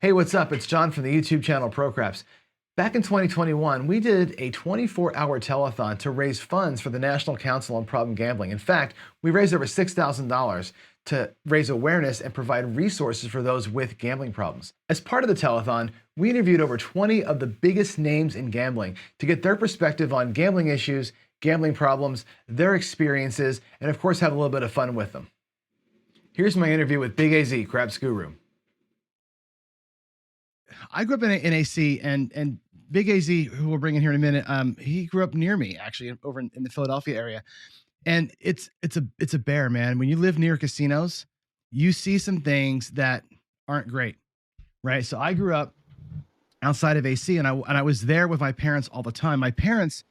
Hey, what's up? It's John from the YouTube channel Pro Craps. Back in 2021, we did a 24-hour telethon to raise funds for the National Council on Problem Gambling. In fact, we raised over $6,000 to raise awareness and provide resources for those with gambling problems. As part of the telethon, we interviewed over 20 of the biggest names in gambling to get their perspective on gambling issues, gambling problems, their experiences, and of course have a little bit of fun with them. Here's my interview with BigAZ, Craps Guru. I grew up in AC, and BigAZ, who we'll bring in here in a minute, he grew up near me, actually, over in the Philadelphia area. And it's a bear, man. When you live near casinos, you see some things that aren't great, right? So I grew up outside of AC, and I was there with my parents all the time. My parents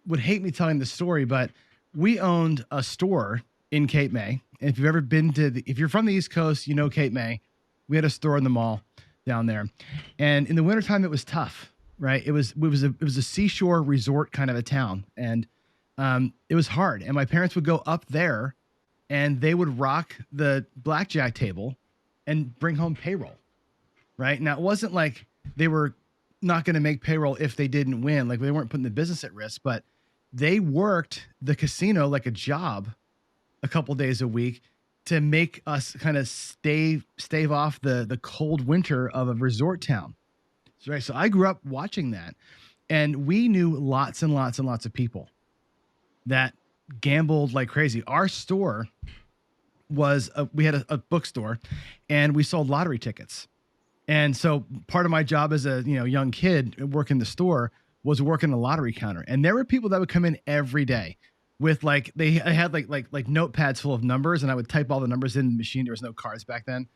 would hate me telling the story, but we owned a store in Cape May. And if you've ever been to, if you're from the East Coast, you know Cape May. We had a store in the mall down there, and in the wintertime it was tough, right? It was a seashore resort kind of a town, and it was hard. And my parents would go up there and they would rock the blackjack table and bring home payroll, right? Now, it wasn't like they were not going to make payroll if they didn't win, like they weren't putting the business at risk, but they worked the casino like a job a couple days a week to make us kind of stave off the cold winter of a resort town. Right. So I grew up watching that, and we knew lots and lots and lots of people that gambled like crazy. Our store was we had a bookstore, and we sold lottery tickets. And so part of my job as a young kid working the store was working the lottery counter. And there were people that would come in every day with they had like notepads full of numbers, and I would type all the numbers in the machine. There was no cards back then.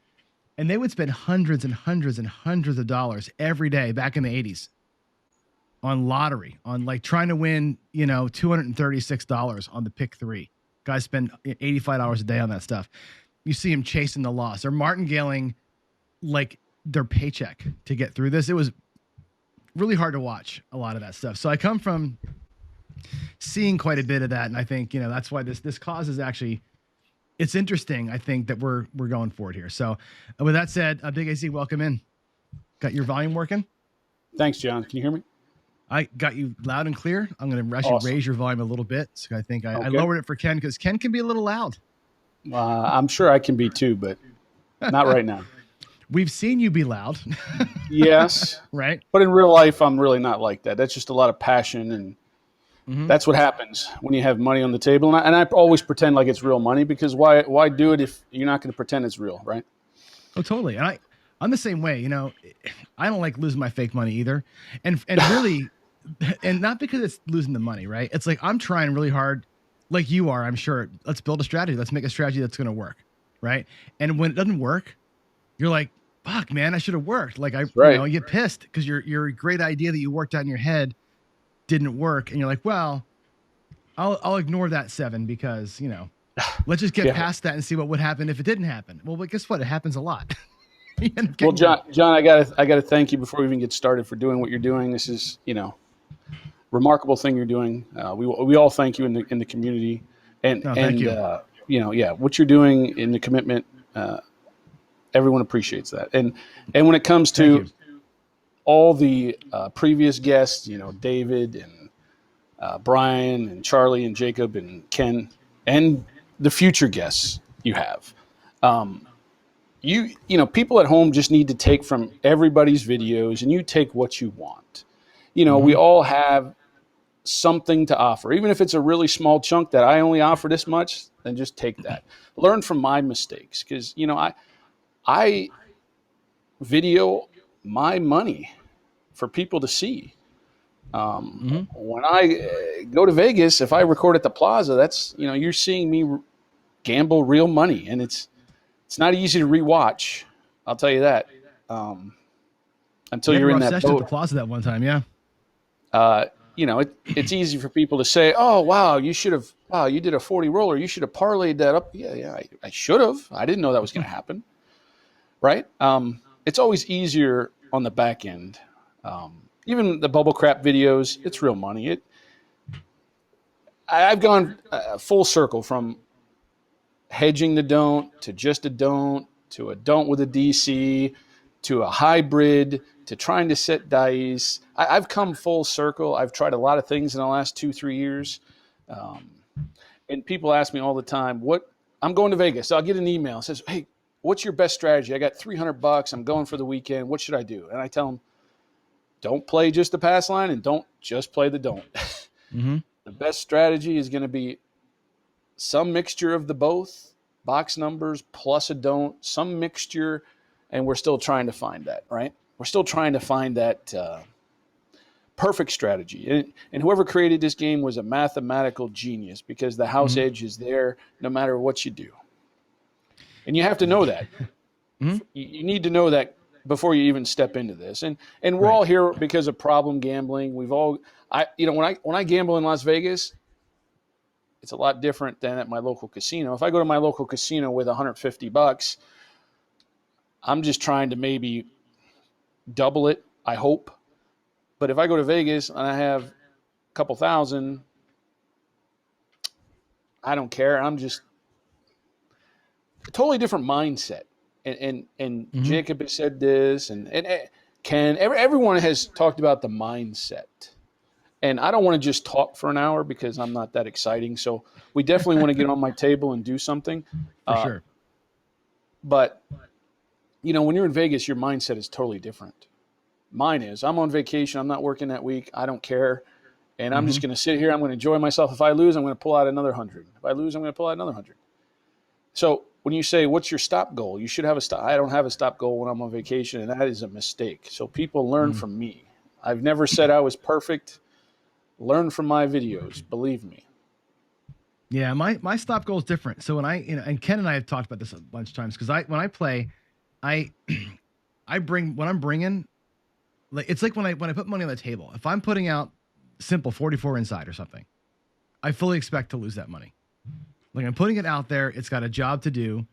And they would spend hundreds and hundreds and hundreds of dollars every day back in the 80s on lottery, on trying to win, $236 on the pick three. Guys spend $85 a day on that stuff. You see them chasing the loss or martingaling their paycheck to get through this. It was really hard to watch a lot of that stuff. So I come from seeing quite a bit of that, and I think that's why this cause is actually, it's interesting. I think that we're going forward here. So with that said, BigAZ, welcome in. Got your volume working? Thanks, John. Can you hear me? I got you loud and clear. I'm going to actually raise your volume a little bit. So I think I lowered it for Ken because Ken can be a little loud. I'm sure I can be too, but not right now. We've seen you be loud. Yes. Right. But in real life, I'm really not like that. That's just a lot of passion, and that's what happens when you have money on the table. And I always pretend like it's real money, because why do it if you're not going to pretend it's real, right? Oh, totally. And I'm the same way. I don't like losing my fake money either. And really, and not because it's losing the money, right? It's like I'm trying really hard, like you are, I'm sure. Let's build a strategy. Let's make a strategy that's going to work, right? And when it doesn't work, you're like, fuck, man, I should have worked. You get pissed because your great idea that you worked out in your head didn't work, and you're like, well, I'll ignore that 7 because let's just get past that and see what would happen if it didn't happen. Well, but guess what? It happens a lot. Well, John, I gotta thank you before we even get started for doing what you're doing. This is remarkable thing you're doing. We all thank you in the community, and thank you. What you're doing in the commitment. Everyone appreciates that, and when it comes to all the previous guests, David and Brian and Charlie and Jacob and Ken, and the future guests you have, people at home just need to take from everybody's videos, and you take what you want. We all have something to offer, even if it's a really small chunk that I only offer this much, then just take that. Learn from my mistakes, because I video my money for people to see. When I go to Vegas, if I record at the Plaza, that's, you're seeing me gamble real money, and it's not easy to rewatch. I'll tell you that. Until you're in that boat. At the Plaza that one time. Yeah. It's easy for people to say, oh, wow, you did a 40 roller. You should have parlayed that up. Yeah. I should have. I didn't know that was going to happen. Right. It's always easier on the back end. Even the bubble crap videos, it's real money. I've gone full circle from hedging the don't to just a don't to a don't with a DC to a hybrid to trying to set dice. I've come full circle. I've tried a lot of things in the last 2-3 years. Um, and people ask me all the time, what I'm going to Vegas. So I'll get an email. It says, hey, what's your best strategy? I got $300. I'm going for the weekend. What should I do? And I tell them, don't play just the pass line and don't just play the don't. Mm-hmm. The best strategy is going to be some mixture of the both, box numbers plus a don't, some mixture, and we're still trying to find that, right? We're still trying to find that perfect strategy. And whoever created this game was a mathematical genius because the house edge is there no matter what you do. And you have to know that. You need to know that before you even step into this. And we're all here because of problem gambling. We've all when I gamble in Las Vegas, it's a lot different than at my local casino. If I go to my local casino with $150, I'm just trying to maybe double it, I hope. But if I go to Vegas and I have a couple thousand, I don't care. I'm just a totally different mindset. And Jacob has said this, and Ken, everyone has talked about the mindset. And I don't want to just talk for an hour because I'm not that exciting. So we definitely want to get on my table and do something. For sure. But, when you're in Vegas, your mindset is totally different. Mine is, I'm on vacation. I'm not working that week. I don't care. And I'm just going to sit here. I'm going to enjoy myself. If I lose, I'm going to pull out another 100. If I lose, I'm going to pull out another 100. So when you say, what's your stop goal? You should have a stop. I don't have a stop goal when I'm on vacation, and that is a mistake. So people learn from me. I've never said I was perfect. Learn from my videos. Believe me. Yeah, my stop goal is different. So when and Ken and I have talked about this a bunch of times because when I play, I bring what I'm bringing. Like it's like when I put money on the table. If I'm putting out simple 44 inside or something, I fully expect to lose that money. Like I'm putting it out there. It's got a job to do,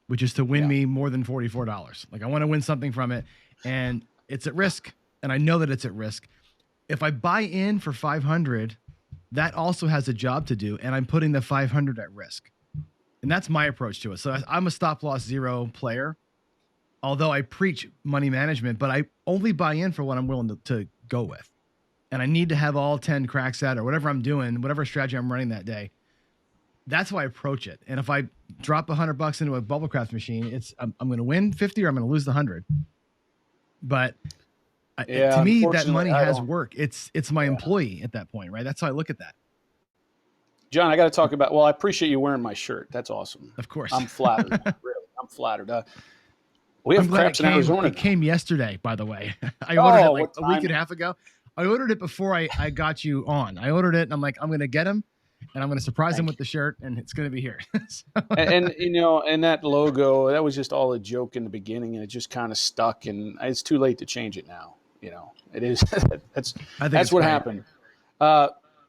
which is to win me more than $44. Like I want to win something from it, and it's at risk, and I know that it's at risk. If I buy in for 500, that also has a job to do, and I'm putting the 500 at risk. And that's my approach to it. So I'm a stop loss zero player, although I preach money management, but I only buy in for what I'm willing to go with. And I need to have all 10 cracks at or whatever I'm doing, whatever strategy I'm running that day. That's how I approach it. And if I drop $100 into a bubble craft machine, I'm going to win 50 or I'm going to lose the 100. But to me, that money has work. It's my employee at that point, right? That's how I look at that. John, I got to talk about, I appreciate you wearing my shirt. That's awesome. Of course. I'm flattered. Really, I'm flattered. We have Craps in Arizona. It came yesterday, by the way. I ordered it like a week and a half ago. I ordered it before I got you on. I ordered it, and I'm like, I'm going to get him, and I'm going to surprise him with the shirt, and it's going to be here. and that logo, that was just all a joke in the beginning, and it just kind of stuck, and it's too late to change it now. It is. that's what happened.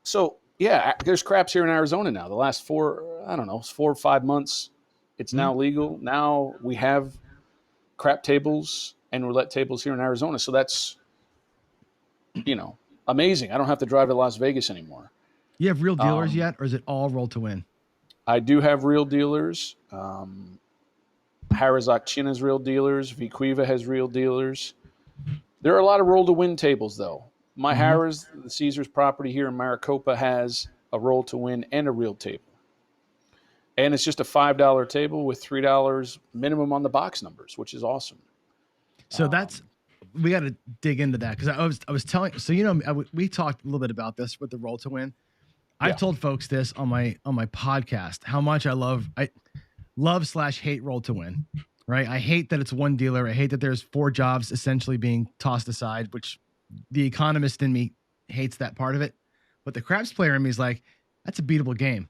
So yeah, there's craps here in Arizona now. The last 4 or 5 months, it's now legal. Now we have crap tables and roulette tables here in Arizona. So that's, amazing. I don't have to drive to Las Vegas anymore. You have real dealers yet, or is it all roll to win? I do have real dealers. Harazak Chin has real dealers. Vicuiva has real dealers. There are a lot of roll to win tables, though. My Harrah's, the Caesars property here in Maricopa, has a roll to win and a real table. And it's just a $5 table with $3 minimum on the box numbers, which is awesome. So we got to dig into that because I was telling. So we talked a little bit about this with the roll to win. I've told folks this on my podcast how much I love/hate roll to win. Right, I hate that it's one dealer. I hate that there's 4 jobs essentially being tossed aside, which the economist in me hates that part of it. But the craps player in me is like, that's a beatable game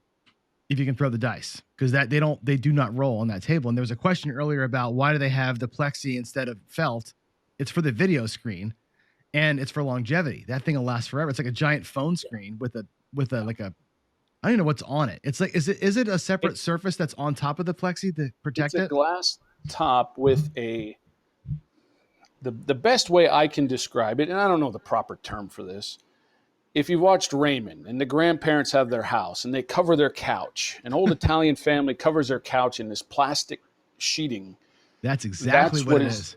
if you can throw the dice because they do not roll on that table. And there was a question earlier about why do they have the plexi instead of felt? It's for the video screen, and it's for longevity. That thing will last forever. It's like a giant phone screen with a I don't even know what's on it. It's like is it a separate surface that's on top of the plexi to protect it? It's a glass top with the best way I can describe it, and I don't know the proper term for this. If you've watched Raymond and the grandparents have their house and they cover their couch, an old Italian family covers their couch in this plastic sheeting. That's exactly what it is.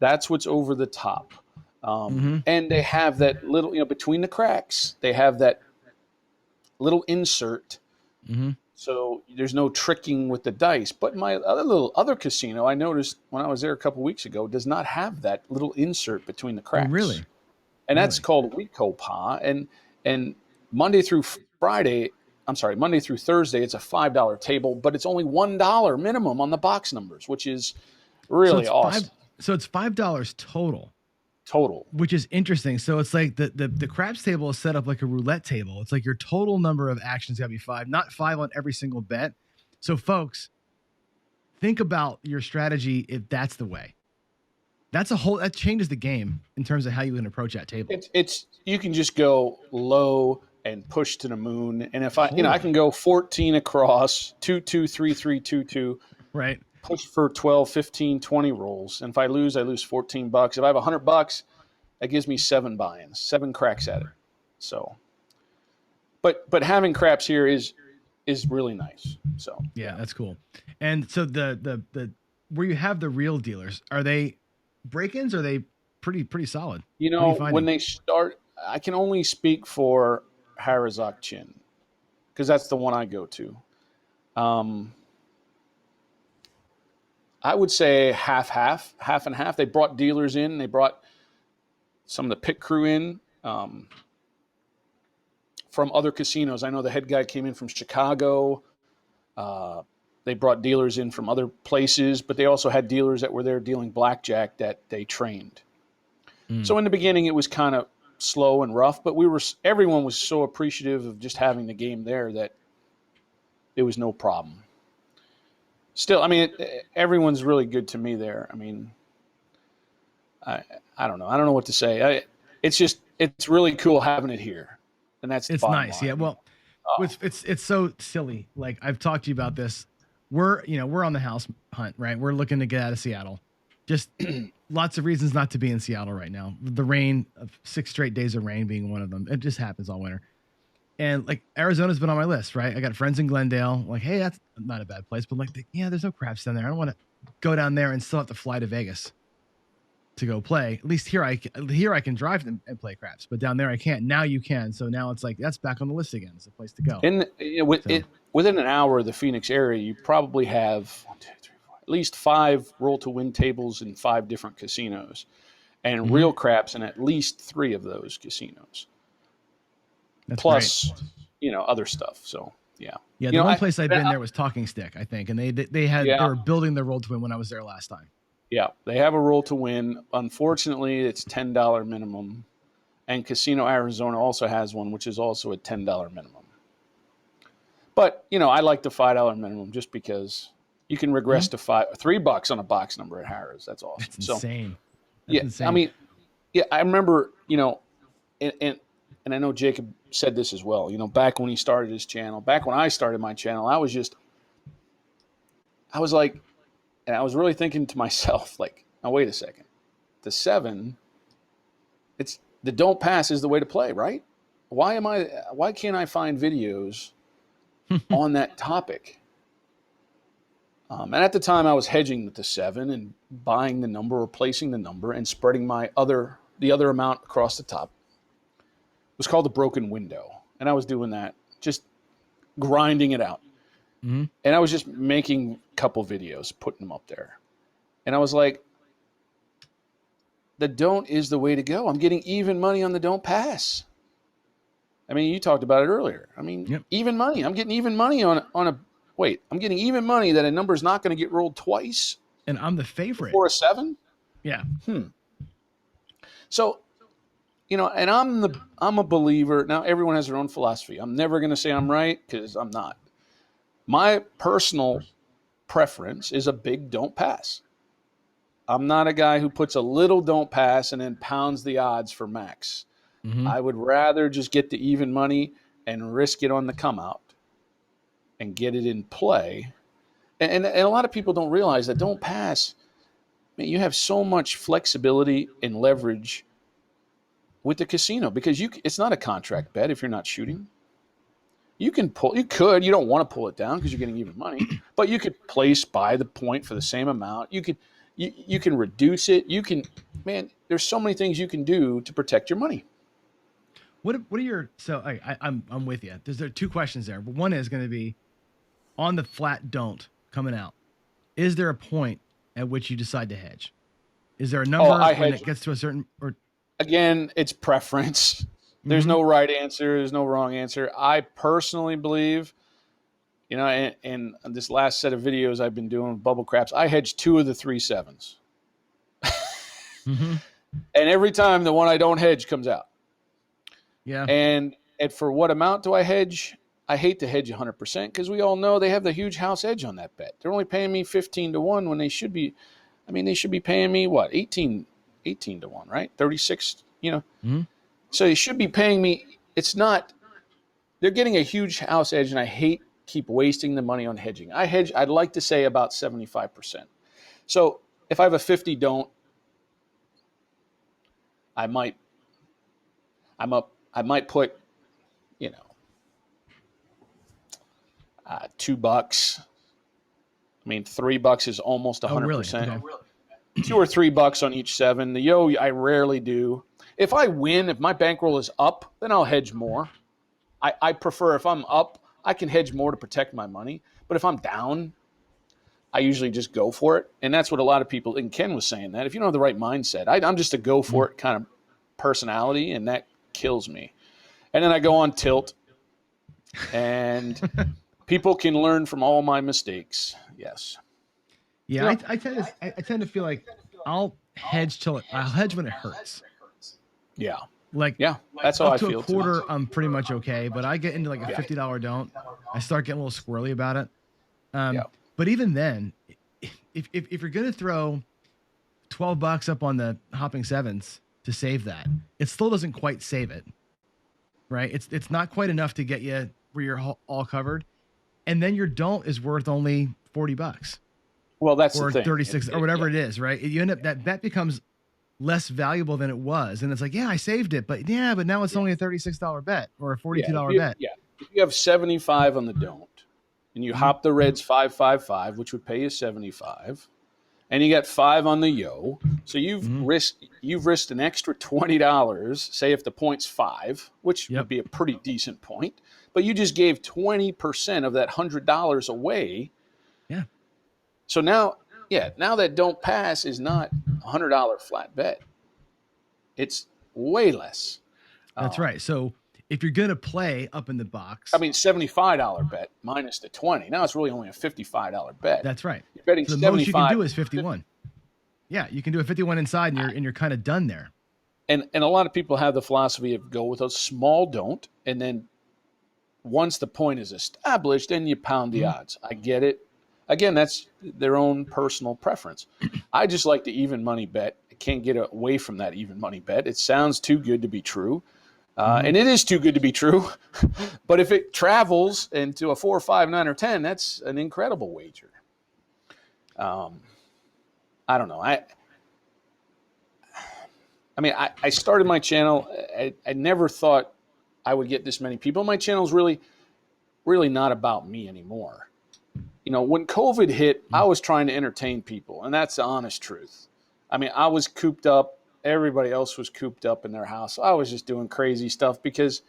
That's what's over the top. Mm-hmm. And they have that little, between the cracks, they have that little insert. Mm-hmm. So there's no tricking with the dice. But my other casino, I noticed when I was there a couple weeks ago, does not have that little insert between the Oh, cracks. really? And that's Really? called Recopa. And Monday through Friday, I'm sorry, Monday through Thursday, it's a $5 table, but it's only $1 minimum on the box numbers, which is So really it's five. awesome. So it's $5 total, Total. which is interesting. So it's like the craps table is set up like a roulette table. It's like your total number of actions got to be 5, not 5 on every single bet. So folks, think about your strategy if that's the way. That changes the game in terms of how you can approach that table. It's you can just go low and push to the moon. And if I Totally. can go 14 across, 2 2 3 3 2 2, Right. push for 12, 15, 20 rolls. And if I lose $14. If I have $100, that gives me 7 buy-ins, 7 cracks at it. So, but having craps here is really nice. So Yeah, that's cool. And so the where you have the real dealers, are they break-ins? Or are they pretty solid? What are you when finding? they start, I can only speak for Harazak Chin because that's the one I go to. I would say half and half. They brought dealers in. They brought some of the pit crew in from other casinos. I know the head guy came in from Chicago. They brought dealers in from other places, but they also had dealers that were there dealing blackjack that they trained. So in the beginning, it was kind of slow and rough, but everyone was so appreciative of just having the game there that it was no problem. Still, I mean, everyone's really good to me there. I mean, I don't know. I don't know what to say. It's really cool having it here, and that's the It's bottom nice. line. Yeah. Well, it's so silly. Like I've talked to you about this. We're on the house hunt, right? We're looking to get out of Seattle. Just lots of reasons not to be in Seattle right now. The rain, 6 straight days of rain being one of them. It just happens all winter. And like Arizona's been on my list, right? I got friends in Glendale. Like, hey, that's not a bad place, but like, there's no craps down there. I don't want to go down there and still have to fly to Vegas to go play. At least here I can drive them and play craps, but down there I can't. Now you can. So now it's like that's back on the list again. It's a place to go. And within an hour of the Phoenix area, you probably have 1, 2, 3, 4, at least 5 roll to win tables in 5 different casinos, and real craps in at least 3 of those casinos. That's plus, great. Other stuff. So yeah. Yeah, the one place I've been there was Talking Stick, I think, and they were building their roll to win when I was there last time. Yeah, they have a roll to win. Unfortunately, it's $10 minimum, and Casino Arizona also has one, which is also a $10 minimum. But I like the $5 minimum just because you can regress to $3 on a box number at Harrah's. That's awesome. That's insane. That's yeah, insane. I mean, yeah, I remember, and I know Jacob said this as well. Back when he started his channel, back when I started my channel, I was like, and I was really thinking to myself, like, now wait a second, the 7, it's the don't pass is the way to play, right? Why can't I find videos on that topic? And at the time, I was hedging with the 7 and buying the number or placing the number and spreading the other amount across the top. It was called the broken window, and I was doing that, just grinding it out. And I was just making a couple videos, putting them up there. And I was like, the don't is the way to go. I'm getting even money on the don't pass. I mean, you talked about it earlier. I mean, even money. I'm getting even money I'm getting even money that a number is not going to get rolled twice. And I'm the favorite. For a 7? Yeah. So, and I'm a believer. Now, everyone has their own philosophy. I'm never going to say I'm right because I'm not. My personal preference is a big don't pass. I'm not a guy who puts a little don't pass and then pounds the odds for max. I would rather just get the even money and risk it on the come out and get it in play. And a lot of people don't realize that don't pass, man, you have so much flexibility and leverage with the casino because it's not a contract bet if you're not shooting. You don't want to pull it down because you're getting even money, but you could place by the point for the same amount. You could You can reduce it. You can, man, there's so many things you can do to protect your money. What are your, so I'm with you. There are two questions there, but one is going to be on the flat don't coming out. Is there a point at which you decide to hedge? Is there a number when it gets to a certain, or again, it's preference. There's no right answer. There's no wrong answer. I personally believe, you know, in this last set of videos I've been doing with bubble craps, I hedged 2 of the 3 sevens. And every time the one I don't hedge comes out. Yeah. And for what amount do I hedge? I hate to hedge 100% because we all know they have the huge house edge on that bet. They're only paying me 15 to 1 when they should be, I mean, they should be paying me what, 18 to 1, right? 36, you know. So they should be paying me. It's not, they're getting a huge house edge, and I hate keep wasting the money on hedging. I hedge, I'd like to say about 75%. So if I have a 50 don't, I might put, you know, $2. I mean, $3 is almost 100%. Oh, really? Okay. $2 or $3 on each 7. The yo, I rarely do. If I win, if my bankroll is up, then I'll hedge more. I prefer, if I'm up, I can hedge more to protect my money. But if I'm down, I usually just go for it. And that's what a lot of people, and Ken was saying that, if you don't have the right mindset, I'm just a go for it kind of personality, and that kills me. And then I go on tilt, and people can learn from all my mistakes. Yes. Yeah, you know, I tend to feel like I'll hedge when it hurts. Yeah. Like, yeah, that's how I feel. Up to a quarter, I'm pretty much okay. But I get into like a $50 don't, I start getting a little squirrely about it. But even then, if you're gonna throw $12 up on the hopping sevens to save that, it still doesn't quite save it, right? It's not quite enough to get you where you're all covered, and then your don't is worth only $40. Well, that's or the thing. 36 or whatever it is, right? You end up that becomes less valuable than it was, and it's like, yeah, I saved it, but now it's only a $36 bet or a $42 bet. Yeah, if you have 75 on the don't, and you hop the reds 555, which would pay you 75, and you get 5 on the yo, so you've risked an extra $20. Say if the point's 5, which would be a pretty decent point, but you just gave 20% of that $100 away. Yeah. So now that don't pass is not a $100 flat bet. It's way less. That's right. So if you're going to play up in the box, I mean, $75 bet minus the 20. Now it's really only a $55 bet. That's right. You're betting so the 75. most you can do is 51. Yeah, you can do a 51 inside, and you're kind of done there. And a lot of people have the philosophy of go with a small don't, and then once the point is established, then you pound the odds. I get it. Again, that's their own personal preference. I just like the even money bet. I can't get away from that even money bet. It sounds too good to be true. And it is too good to be true. But if it travels into a 4, 5, 9, or 10, that's an incredible wager. I don't know. I mean, I started my channel. I never thought I would get this many people. My channel is really, really not about me anymore. You know, when COVID hit, I was trying to entertain people, and that's the honest truth. I mean, I was cooped up. Everybody else was cooped up in their house. I was just doing crazy stuff because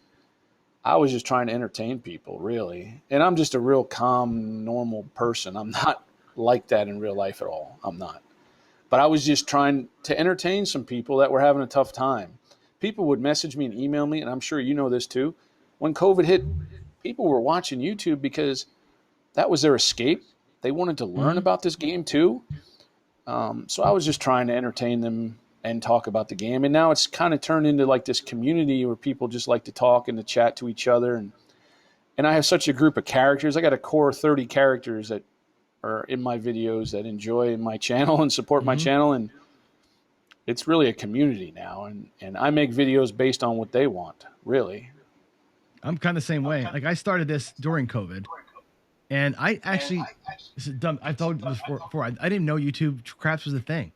I was just trying to entertain people, really. And I'm just a real calm, normal person. I'm not like that in real life at all. I'm not. But I was just trying to entertain some people that were having a tough time. People would message me and email me, and I'm sure you know this too. When COVID hit, people were watching YouTube because that was their escape. They wanted to learn about this game too. So I was just trying to entertain them and talk about the game. And now it's kind of turned into like this community where people just like to talk and to chat to each other. And I have such a group of characters. I got a core 30 characters that are in my videos that enjoy my channel and support my channel. And it's really a community now. And I make videos based on what they want, really. I'm kind of the same way. Like I started this during COVID. And I actually, this is dumb. I've told you this before. I didn't know YouTube craps was a thing.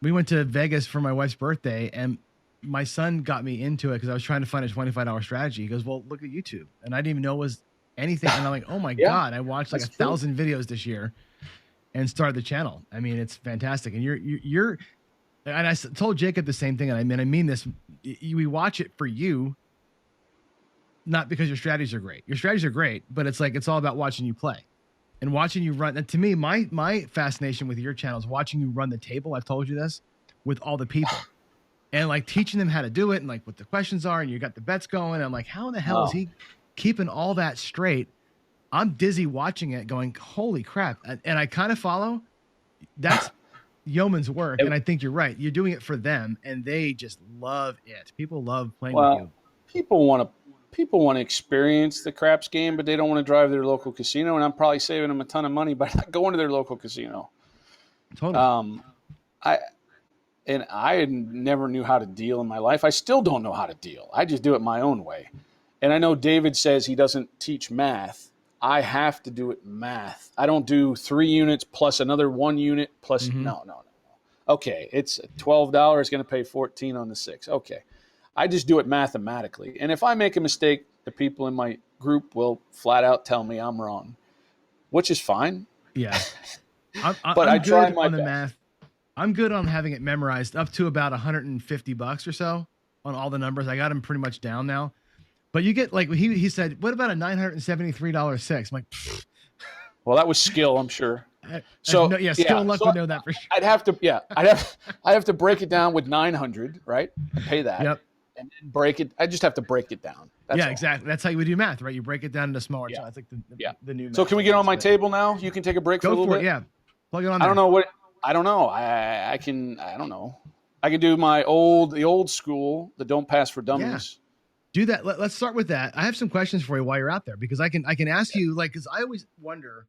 We went to Vegas for my wife's birthday, and my son got me into it because I was trying to find a $25 strategy. He goes, well, look at YouTube. And I didn't even know it was anything. And I'm like, oh my God, I watched like 1,000 videos this year. and start the channel. I mean, it's fantastic. And you're and told Jacob the same thing. And I mean this, we watch it for you, not because your strategies are great. Your strategies are great, but it's like, it's all about watching you play and watching you run. And to me, my fascination with your channel is watching you run the table. I've told you this, with all the people, and like teaching them how to do it and like what the questions are. And you got the bets going. And I'm like, how in the hell is he keeping all that straight? I'm dizzy watching it going, holy crap. And I kind of follow. That's yeoman's work. And I think you're right. You're doing it for them and they just love it. People love playing with you. People want to experience the craps game, but they don't want to drive to their local casino. And I'm probably saving them a ton of money by not going to their local casino. Totally. I never knew how to deal in my life. I still don't know how to deal. I just do it my own way. And I know David says he doesn't teach math. I have to do it math. I don't do 3 units plus another 1 unit plus. No. Okay, it's $12. It's going to pay 14 on the 6. Okay. I just do it mathematically. And if I make a mistake, the people in my group will flat out tell me I'm wrong, which is fine. Yeah. But I try my best. Math. I'm good on having it memorized up to about $150 or so on all the numbers. I got them pretty much down now. But you get, like, he said, what about a $973 6? I'm like, pfft. Well, that was skill, I'm sure. Skill and luck would know that for sure. I'd have to break it down with 900, right? Pay that. Yep. And then break it. I just have to break it down. That's all. Exactly. That's how you would do math, right? You break it down into smaller chunks. It's like the new math. So can we get on my table now? You can take a break for a little bit? Yeah. Plug it on I there. don't know. I don't know. I can do the old school, the don't pass for dummies. Yeah. Do that. Let's start with that. I have some questions for you while you're out there, because I can ask you, like, because I always wonder,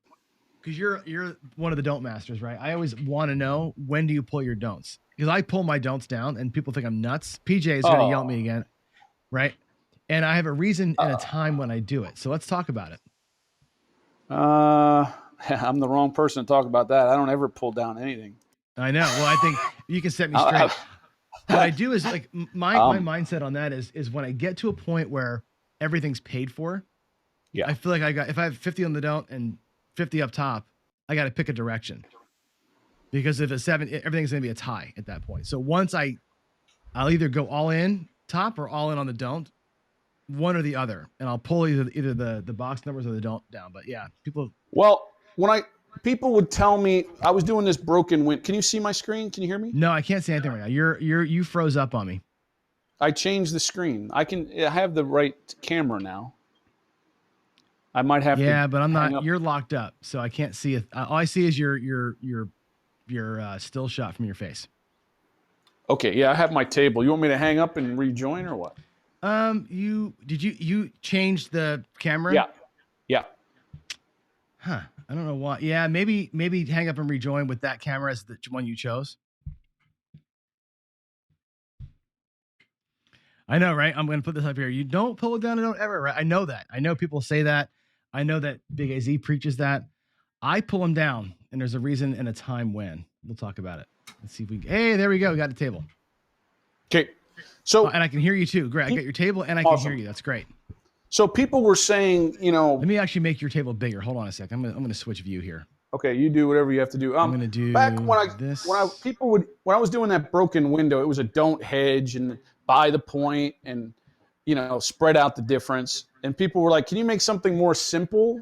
because you're one of the don't masters, right? I always want to know, when do you pull your don'ts? Because I pull my don'ts down and people think I'm nuts. PJ is going to yell at me again, right? And I have a reason and a time when I do it. So let's talk about it. I'm the wrong person to talk about that. I don't ever pull down anything. I know. Well, I think you can set me straight. What I do is, like, my mindset on that is when I get to a point where everything's paid for, I feel like if I have 50 on the don't and 50 up top, I got to pick a direction, because if it's 7, everything's going to be a tie at that point. So once I'll either go all in top or all in on the don't, one or the other, and I'll pull either the box numbers or the don't down. But yeah, people. Well, people would tell me I was doing this broken wind. Can you see my screen? Can you hear me? No, I can't see anything right now. You froze up on me. I changed the screen. I have the right camera now. I might have to. Yeah, but I'm not. You're locked up, so I can't see it. All I see is your still shot from your face. Okay, yeah, I have my table. You want me to hang up and rejoin or what? You changed the camera? Yeah. Huh. I don't know why. Yeah, maybe hang up and rejoin with that camera as the one you chose. I know, right? I'm going to put this up here. You don't pull it down and don't ever, right? I know that. I know people say that. I know that BigAZ preaches that. I pull them down, and there's a reason and a time when. We'll talk about it. Let's see if hey, there we go. We got a table. Okay. So, and I can hear you too. Great. I got your table and I can hear you. That's great. So people were saying, let me actually make your table bigger. Hold on a sec. I'm going to switch view here. Okay. You do whatever you have to do. I'm going to do back when I was doing that broken window, it was a don't hedge and buy the point and, spread out the difference. And people were like, can you make something more simple?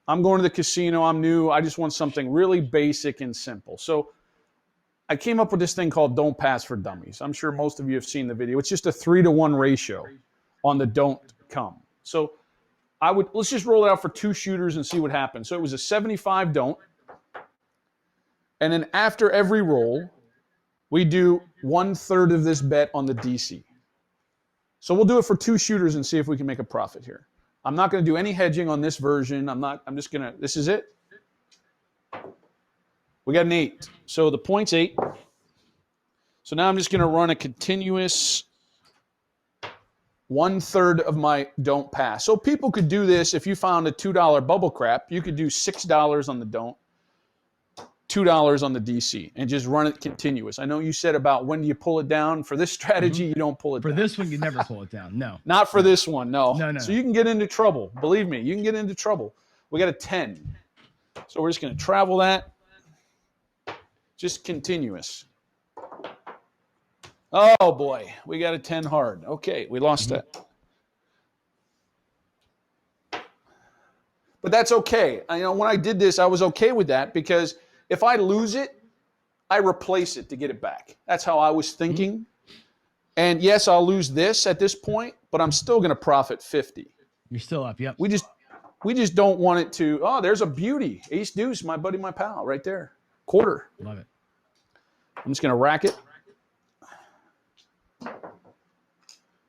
I'm going to the casino. I'm new. I just want something really basic and simple. So I came up with this thing called Don't Pass for Dummies. I'm sure most of you have seen the video. It's just a 3-to-1 ratio on the don't come. So let's just roll it out for 2 shooters and see what happens. So it was a 75 don't. And then after every roll, we do 1/3 of this bet on the DC. So we'll do it for 2 shooters and see if we can make a profit here. I'm not going to do any hedging on this version. This is it. We got an 8. So the point's 8. So now I'm just going to run a continuous 1/3 of my don't pass. So people could do this. If you found a $2 bubble crap, you could do $6 on the don't, $2 on the DC, and just run it continuous. I know you said about when do you pull it down. For this strategy, you don't pull it down. For this one, you never pull it down. No. Not for this one, no. No. So you can get into trouble. Believe me, you can get into trouble. We got a 10. So we're just going to travel that. Just continuous. Oh, boy. We got a 10 hard. Okay, we lost that. But that's okay. When I did this, I was okay with that because if I lose it, I replace it to get it back. That's how I was thinking. And yes, I'll lose this at this point, but I'm still going to profit 50. You're still up, yep. We just don't want it to, oh, there's a beauty. Ace deuce, my buddy, my pal, right there. Quarter. Love it. I'm just going to rack it.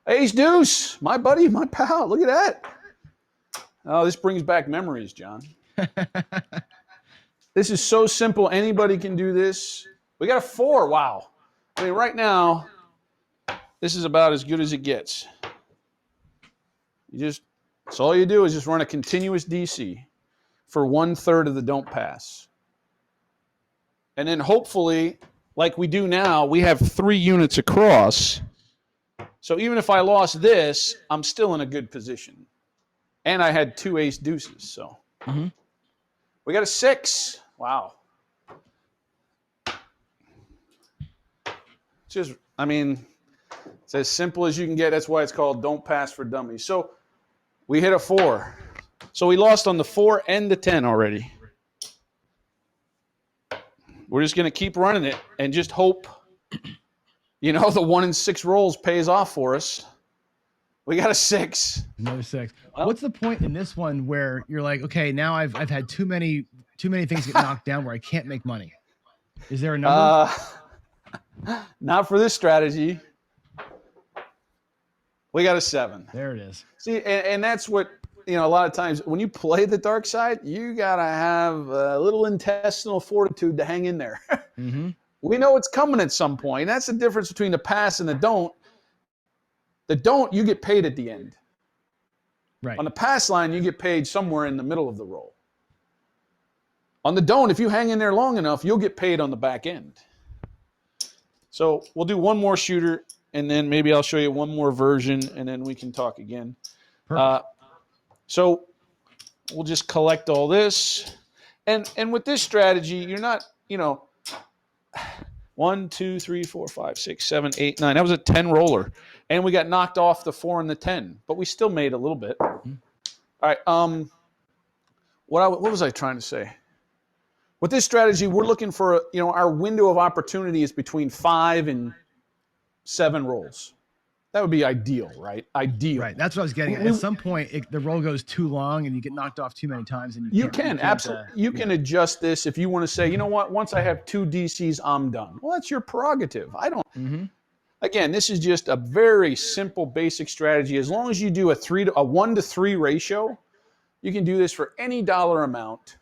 Ace deuce, my buddy, my pal. Look at that. Oh, this brings back memories, John. This is so simple. Anybody can do this. We got a 4. Wow. I mean, right now, this is about as good as it gets. That's all you do is just run a continuous DC for 1/3 of the don't pass. And then hopefully, like we do now, we have 3 units across. So even if I lost this, I'm still in a good position. And I had 2 ace deuces, so. We got a 6. Wow. It's as simple as you can get. That's why it's called don't pass for dummies. So we hit a 4. So we lost on the 4 and the 10 already. We're just going to keep running it and just hope, the 1 in 6 rolls pays off for us. We got a 6. Another 6. Well, what's the point in this one where you're like, okay, now I've had too many things get knocked down where I can't make money? Is there a number? Not for this strategy. We got a 7. There it is. See, and that's what, a lot of times when you play the dark side, you got to have a little intestinal fortitude to hang in there. We know it's coming at some point. That's the difference between the pass and the don't. The don't, you get paid at the end. Right. On the pass line, you get paid somewhere in the middle of the roll. On the don't, if you hang in there long enough, you'll get paid on the back end. So we'll do one more shooter, and then maybe I'll show you one more version, and then we can talk again. So we'll just collect all this. And with this strategy, you're not, 1, 2, 3, 4, 5, 6, 7, 8, 9. That was a 10 roller. And we got knocked off the 4 and the 10, but we still made a little bit. All right. What was I trying to say? With this strategy, we're looking for, our window of opportunity is between 5 and 7 rolls. That would be ideal, right? Ideal. Right. That's what I was getting at. At some point, the roll goes too long and you get knocked off too many times. And you can adjust this if you want to say, you know what, once I have 2 DCs, I'm done. Well, that's your prerogative. I don't. Again, this is just a very simple, basic strategy. As long as you do a 1 to 3 ratio, you can do this for any dollar amount,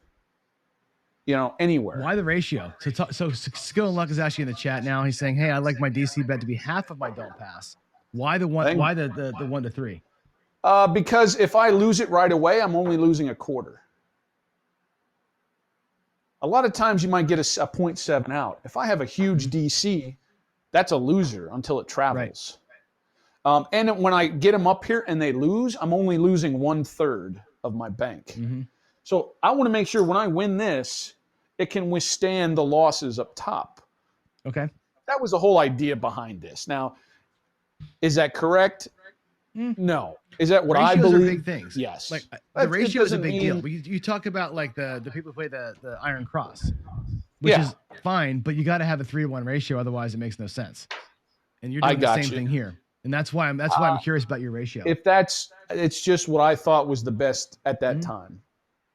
anywhere. Why the ratio? So Skill and Luck is actually in the chat now. He's saying, hey, I'd like my DC bet to be half of my don't pass. Why the 1? Why the 1 to 3? Because if I lose it right away, I'm only losing a quarter. A lot of times you might get a 0.7 out. If I have a huge DC, that's a loser until it travels. Right. And when I get them up here and they lose, I'm only losing 1/3 of my bank. So I want to make sure when I win this, it can withstand the losses up top. Okay. That was the whole idea behind this. Now, is that correct? No. Is that what ratios I believe? Are big things. Yes. Like the ratio is a big deal. You talk about like the people who play the Iron Cross, which is fine, but you got to have a 3-to-1 ratio, otherwise it makes no sense. And you're doing the same thing here, and that's why I'm curious about your ratio. It's just what I thought was the best at that time,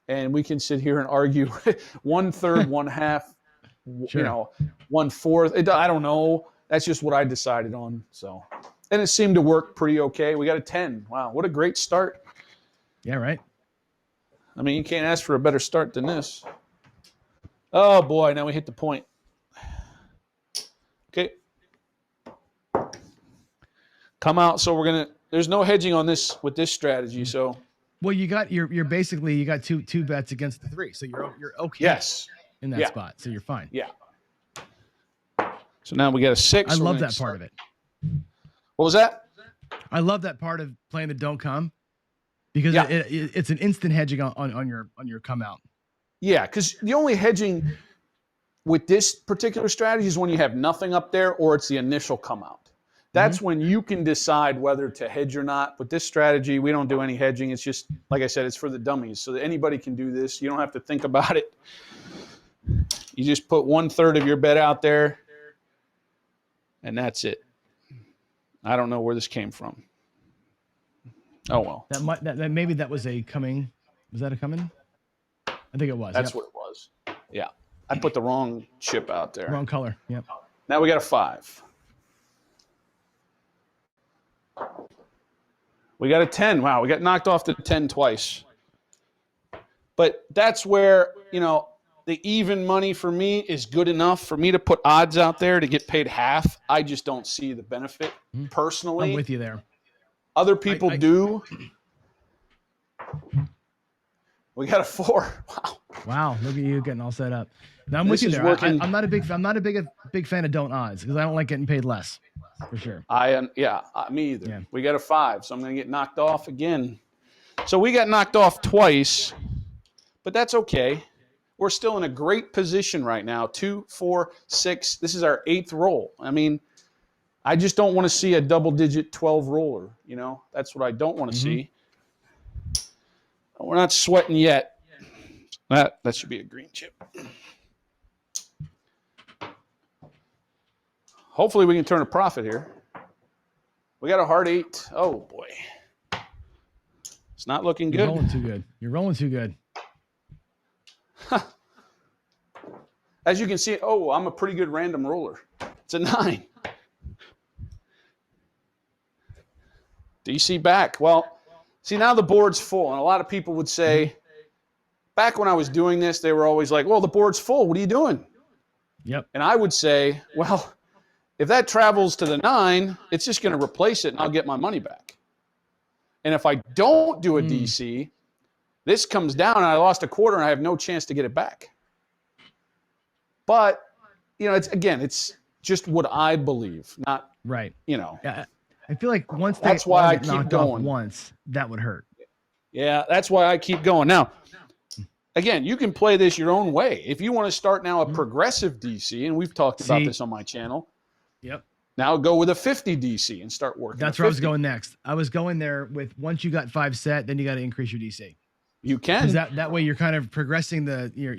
and we can sit here and argue 1/3, 1/2, sure. 1/4. I don't know. That's just what I decided on. So. And it seemed to work pretty okay. We got a 10. Wow, what a great start. Yeah, right. I mean, you can't ask for a better start than this. Oh, boy, now we hit the point. Okay. Come out. So we're going to – there's no hedging on this with this strategy. So well, you got you're basically you got two bets against the 3. So you're okay in that spot. So you're fine. Yeah. So now we got a 6. I love that part of it. What was that? I love that part of playing the don't come because it's an instant hedging on your come out. Yeah, because the only hedging with this particular strategy is when you have nothing up there or it's the initial come out. That's when you can decide whether to hedge or not. With this strategy, we don't do any hedging. It's just, like I said, it's for the dummies. So that anybody can do this. You don't have to think about it. You just put 1/3 of your bet out there, and that's it. I don't know where this came from. Oh, well. Maybe that was a coming. Was that a coming? I think it was. That's what it was. Yeah. I put the wrong chip out there. Wrong color. Yep. Now we got a 5. We got a 10. Wow, we got knocked off to 10 twice. But that's where, the even money for me is good enough for me to put odds out there to get paid half. I just don't see the benefit personally. I'm with you there. Other people do. We got a 4. Wow. Wow. Look at you getting all set up. Now I'm with you there. I'm not a big fan of don't odds because I don't like getting paid less for sure. Me either. Yeah. We got a 5, so I'm going to get knocked off again. So we got knocked off twice, but that's okay. We're still in a great position right now. 2, 4, 6. This is our 8th roll. I mean, I just don't want to see a double-digit 12 roller. That's what I don't want to see. We're not sweating yet. That should be a green chip. Hopefully we can turn a profit here. We got a hard 8. Oh, boy. It's not looking good. You're rolling too good. You're rolling too good. As you can see, I'm a pretty good random roller. It's a 9. DC back. Well, see, now the board's full. And a lot of people would say, back when I was doing this, they were always like, well, the board's full. What are you doing? Yep. And I would say, well, if that travels to the 9, it's just going to replace it and I'll get my money back. And if I don't do a DC, this comes down and I lost a quarter and I have no chance to get it back. But, it's just what I believe, not right. Yeah, I feel like once that's why I keep going. Once that would hurt. Yeah, that's why I keep going. Now, again, you can play this your own way. If you want to start now a progressive DC, and we've talked about this on my channel. Yep. Now go with a 50 DC and start working. That's where I was going next. I was going there with once you got 5 set, then you got to increase your DC. You can. That way you're kind of progressing your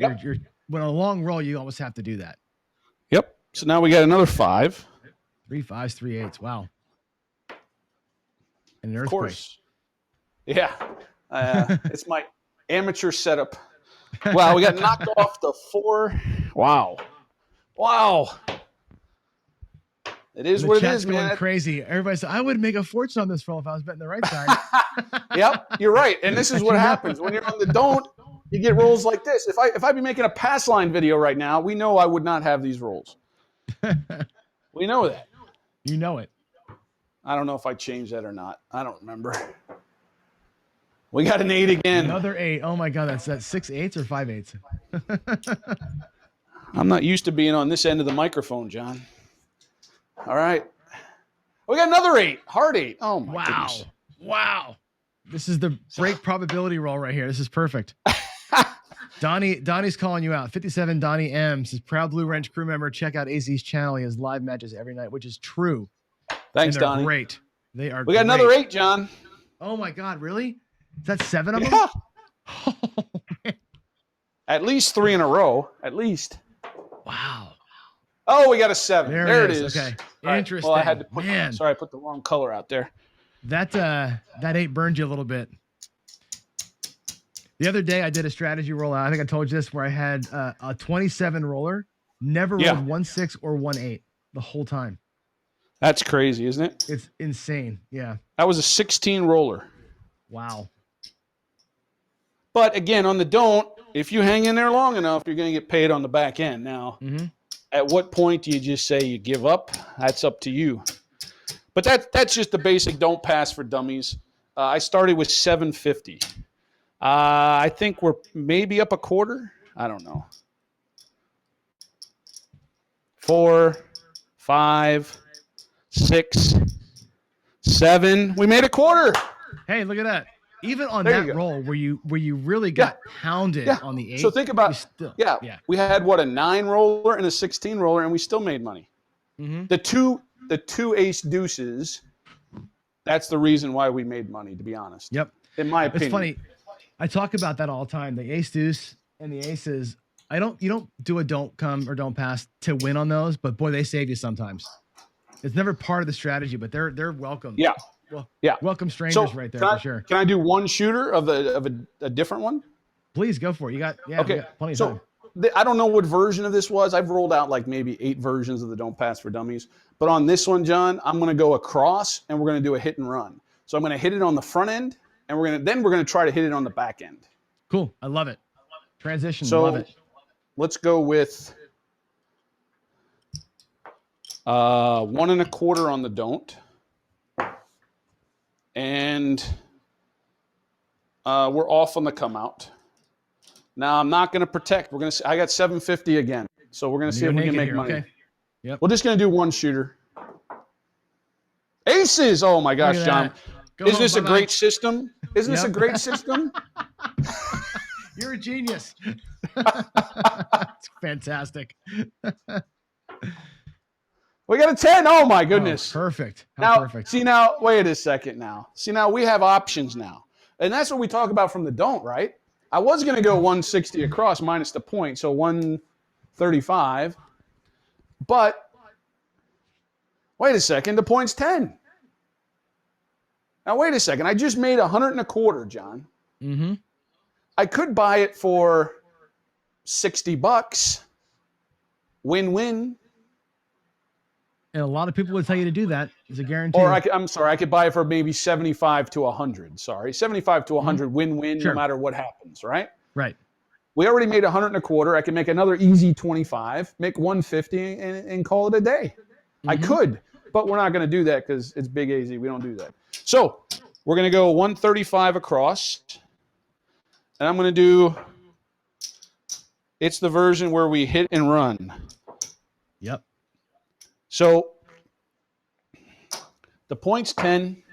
when a long roll, you always have to do that. Yep. So now we got another 5. 3 5s, 3 8s. Wow. And an earthquake. Of course. Yeah. It's my amateur setup. Wow, we got knocked off the 4. Wow. It is what it is, man. Going crazy. Everybody said, I would make a fortune on this roll if I was betting the right side. Yep, you're right. And this is what happens. When you're on the don't, you get rolls like this. If I'd be making a pass line video right now, we know I would not have these rolls. We know that. You know it. I don't know if I changed that or not. I don't remember. We got an 8 again. Another 8. Oh my God, that's 6 8s or 5 8s? I'm not used to being on this end of the microphone, John. All right. We got another 8. Hard 8. Oh my goodness. Wow. This is the break probability roll right here. This is perfect. Donnie's calling you out. 57 Donnie M says, proud Blue Wrench crew member. Check out AZ's channel. He has live matches every night, which is true. Thanks, Donnie. Great. They are. We got another 8, John. Oh my God, really? Is that 7 of them? Oh, man. At least 3 in a row. At least. Wow. Oh, we got a 7. There it is. Okay. Right. Interesting. Well, I had to put. Sorry, I put the wrong color out there. That 8 burned you a little bit. The other day, I did a strategy rollout. I think I told you this, where I had a 27 roller, never rolled 1 6 or 1 8 the whole time. That's crazy, isn't it? It's insane. Yeah. That was a 16 roller. Wow. But again, on the don't, if you hang in there long enough, you're going to get paid on the back end. Now, at what point do you just say you give up? That's up to you. But that's just the basic don't pass for dummies. I started with 750. I think we're maybe up a quarter. I don't know. 4, 5, 6, 7. We made a quarter. Hey, look at that. even on There you that go. roll where you really got pounded Yeah. on the 8, So think about, still, we had what, a 9 roller and a 16 roller, and we still made money. Mm-hmm. The two ace deuces, that's the reason why we made money, to be honest. Yep. In my opinion. It's funny. I talk about that all the time. The ace deuce and the aces. You don't do a don't come or don't pass to win on those, but boy, they save you sometimes. It's never part of the strategy, but they're welcome. Yeah. Well, yeah. Welcome strangers right there for sure. Can I do one shooter of a different one? Please go for it. You got okay. We got plenty of time. I don't know what version of this was. I've rolled out like maybe 8 versions of the Don't Pass for Dummies. But on this one, John, I'm going to go across and we're going to do a hit and run. So I'm going to hit it on the front end and we're going to try to hit it on the back end. Cool. I love it. Transition. So love it. Let's go with 1 1/4 on the don't. And we're off on the come out. Now I'm not going to protect. I got 750 again. So we're going to see if we can make money. Okay. Yep. We're just going to do one shooter. Aces. Oh my gosh, John. Isn't this a great system? Isn't this a great system? You're a genius. It's fantastic. We got a 10. Oh my goodness. Oh, perfect. Perfect. See now, wait a second now. See now we have options now. And that's what we talk about from the don't, right? I was going to go 160 across minus the point, so 135. But wait a second, the point's 10. Now wait a second, I just made 100 1/4, John. Mm-hmm. I could buy it for $60. Win-win. And a lot of people would tell you to do that. It's a guarantee. Or I could buy it for maybe 75 to 100. Sorry, 75 to 100 win-win, no matter what happens, right? Right. We already made 100 1/4. I can make another easy 25, make 150, and call it a day. Mm-hmm. I could, but we're not going to do that because it's BigAZ. We don't do that. So we're going to go 135 across, and I'm going to do. It's the version where we hit and run. Yep. So the point's 10.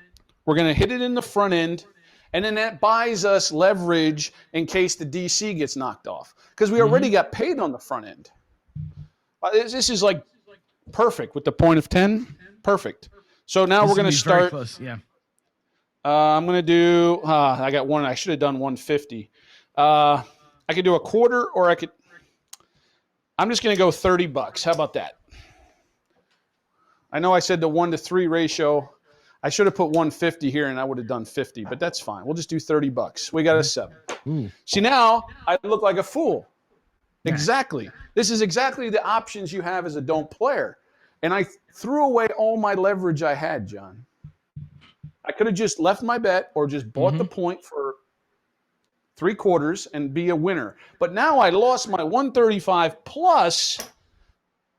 We're going to hit it in the front end, and then that buys us leverage in case the DC gets knocked off because we already got paid on the front end. This is like perfect with the point of 10. Perfect. So now we're going to start. Very close. Yeah. I'm going to do. I got one. I should have done 150. I could do a quarter, or I could. I'm just going to go $30. How about that? I know I said the 1-to-3 ratio. I should have put 150 here, and I would have done 50, but that's fine. We'll just do $30. We got a 7. Ooh. See, now I look like a fool. Yeah. Exactly. This is exactly the options you have as a don't player. And I threw away all my leverage I had, John. I could have just left my bet or just bought the point for 3/4 and be a winner. But now I lost my 135 plus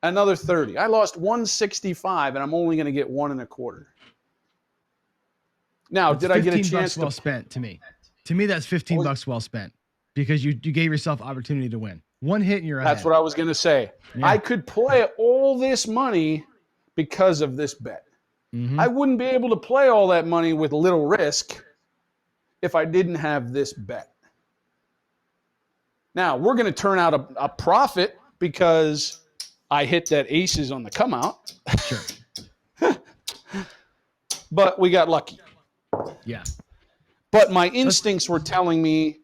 another 30. I lost 165, and I'm only going to get 1 1/4. Now, did I get a chance? Well spent to me. To me, that's $15 well spent because you gave yourself opportunity to win. One hit and you're ahead. That's what I was going to say. Yeah. I could play all this money because of this bet. I wouldn't be able to play all that money with little risk if I didn't have this bet. Now, we're going to turn out a profit because I hit that aces on the come out. Sure. But we got lucky. Yeah. But my instincts were telling me,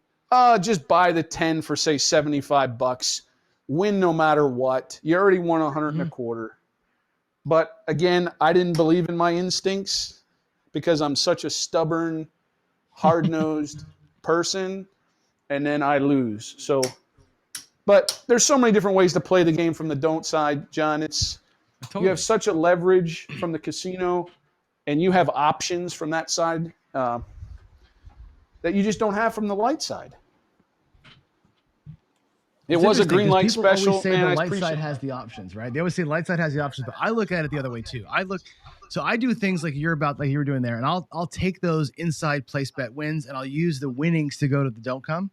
just buy the 10 for, say, $75. Win no matter what. You already won 100 1/4. But again, I didn't believe in my instincts because I'm such a stubborn, hard-nosed person, and then I lose. So, but there's so many different ways to play the game from the don't side, John. You have such a leverage from the casino, and you have options from that side that you just don't have from the light side. It was a green light special. Always say the light side has the options, right? They always say light side has the options, but I look at it the other way too. So I do things like you were doing there, and I'll take those inside place bet wins, and I'll use the winnings to go to the don't come.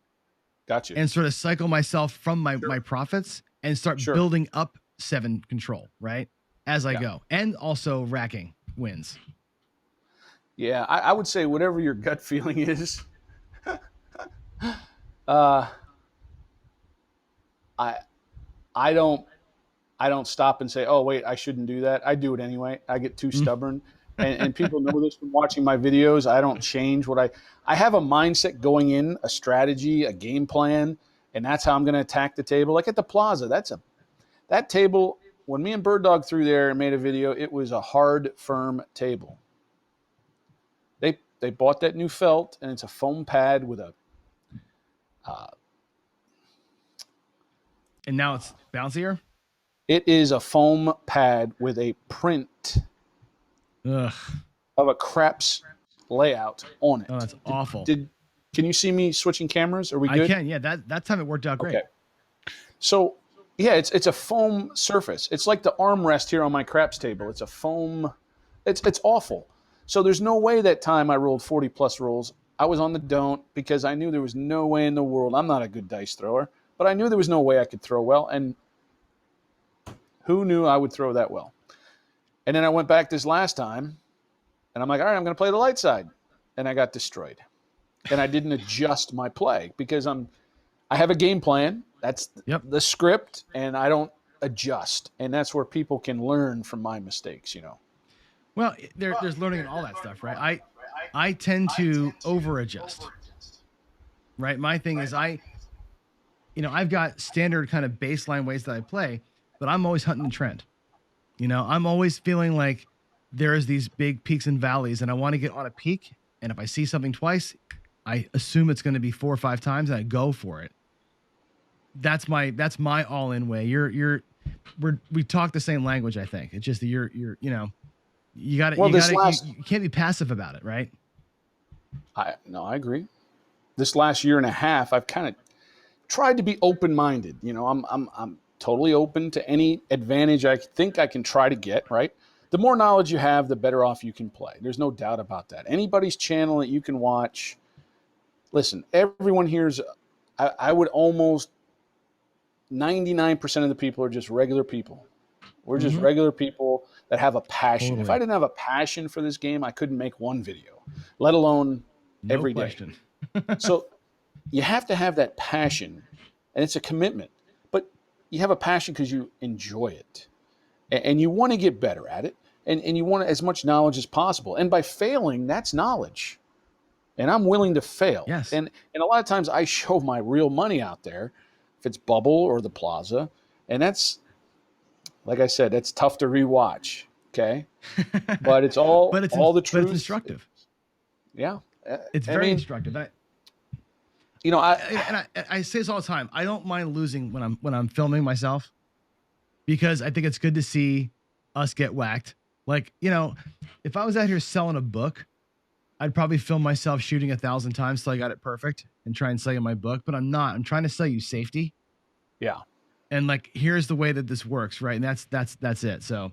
Gotcha. And sort of cycle myself from my profits and start building up 7 control, right? As I go, and also racking wins. Yeah, I would say whatever your gut feeling is, Uh, I I don't I don't stop and say, "Oh, wait, I shouldn't do that." I do it anyway. I get too Mm. stubborn, and people know this from watching my videos. I don't change what I have a mindset going in, a strategy, a game plan, and that's how I'm going to attack the table. Like at the Plaza, that table. When me and Bird Dog threw there and made a video, it was a hard, firm table. They bought that new felt, and it's a foam pad with a uh, And now it's bouncier. it is a foam pad with a print Ugh. of a craps layout on Oh, it. that's awful. Can you see me switching cameras? Are we I good? can. Yeah, that time it worked out great. Okay. So yeah, it's a foam surface. It's like the armrest here on my craps table. It's a foam. It's awful. So there's no way that time I rolled 40 plus rolls. I was on the don't because I knew there was no way in the world. I'm not a good dice thrower, but I knew there was no way I could throw well. And who knew I would throw that well? And then I went back this last time, and I'm like, all right, I'm going to play the light side, and I got destroyed. And I didn't adjust my play because I have a game plan. That's Yep. the script, and I don't adjust. And that's where people can learn from my mistakes, you know. Well, there's learning and all that stuff, right? I tend to over adjust. Right? My thing is I've got standard kind of baseline ways that I play, but I'm always hunting the trend. I'm always feeling like there's these big peaks and valleys, and I want to get on a peak. And if I see something twice, I assume it's going to be 4 or 5 times, and I go for it. That's my all in way. We talk the same language. I think it's just that you can't be passive about it, right? I agree. This last year and a half, I've kind of tried to be open minded. I'm totally open to any advantage I think I can try to get. Right. The more knowledge you have, the better off you can play. There's no doubt about that. Anybody's channel that you can watch. Listen, everyone here's. I would almost 99% of the people are just regular people. We're just regular people that have a passion. Totally. If I didn't have a passion for this game, I couldn't make one video, let alone every day. question. So you have to have that passion, and it's a commitment. But you have a passion because you enjoy it, and you want to get better at it, and you want as much knowledge as possible. And by failing, that's knowledge. And I'm willing to fail. Yes. And a lot of times I show my real money out there, if it's Bubble or the Plaza, and that's, like I said, that's tough to rewatch. Okay, but it's all the truth. But it's instructive. Yeah, It's very instructive. I say this all the time. I don't mind losing when I'm filming myself, because I think it's good to see us get whacked. Like, if I was out here selling a book, I'd probably film myself shooting 1,000 times till I got it perfect and try and sell you my book. But I'm not. I'm trying to sell you safety. Yeah. And like, here's the way that this works, right? And that's it. So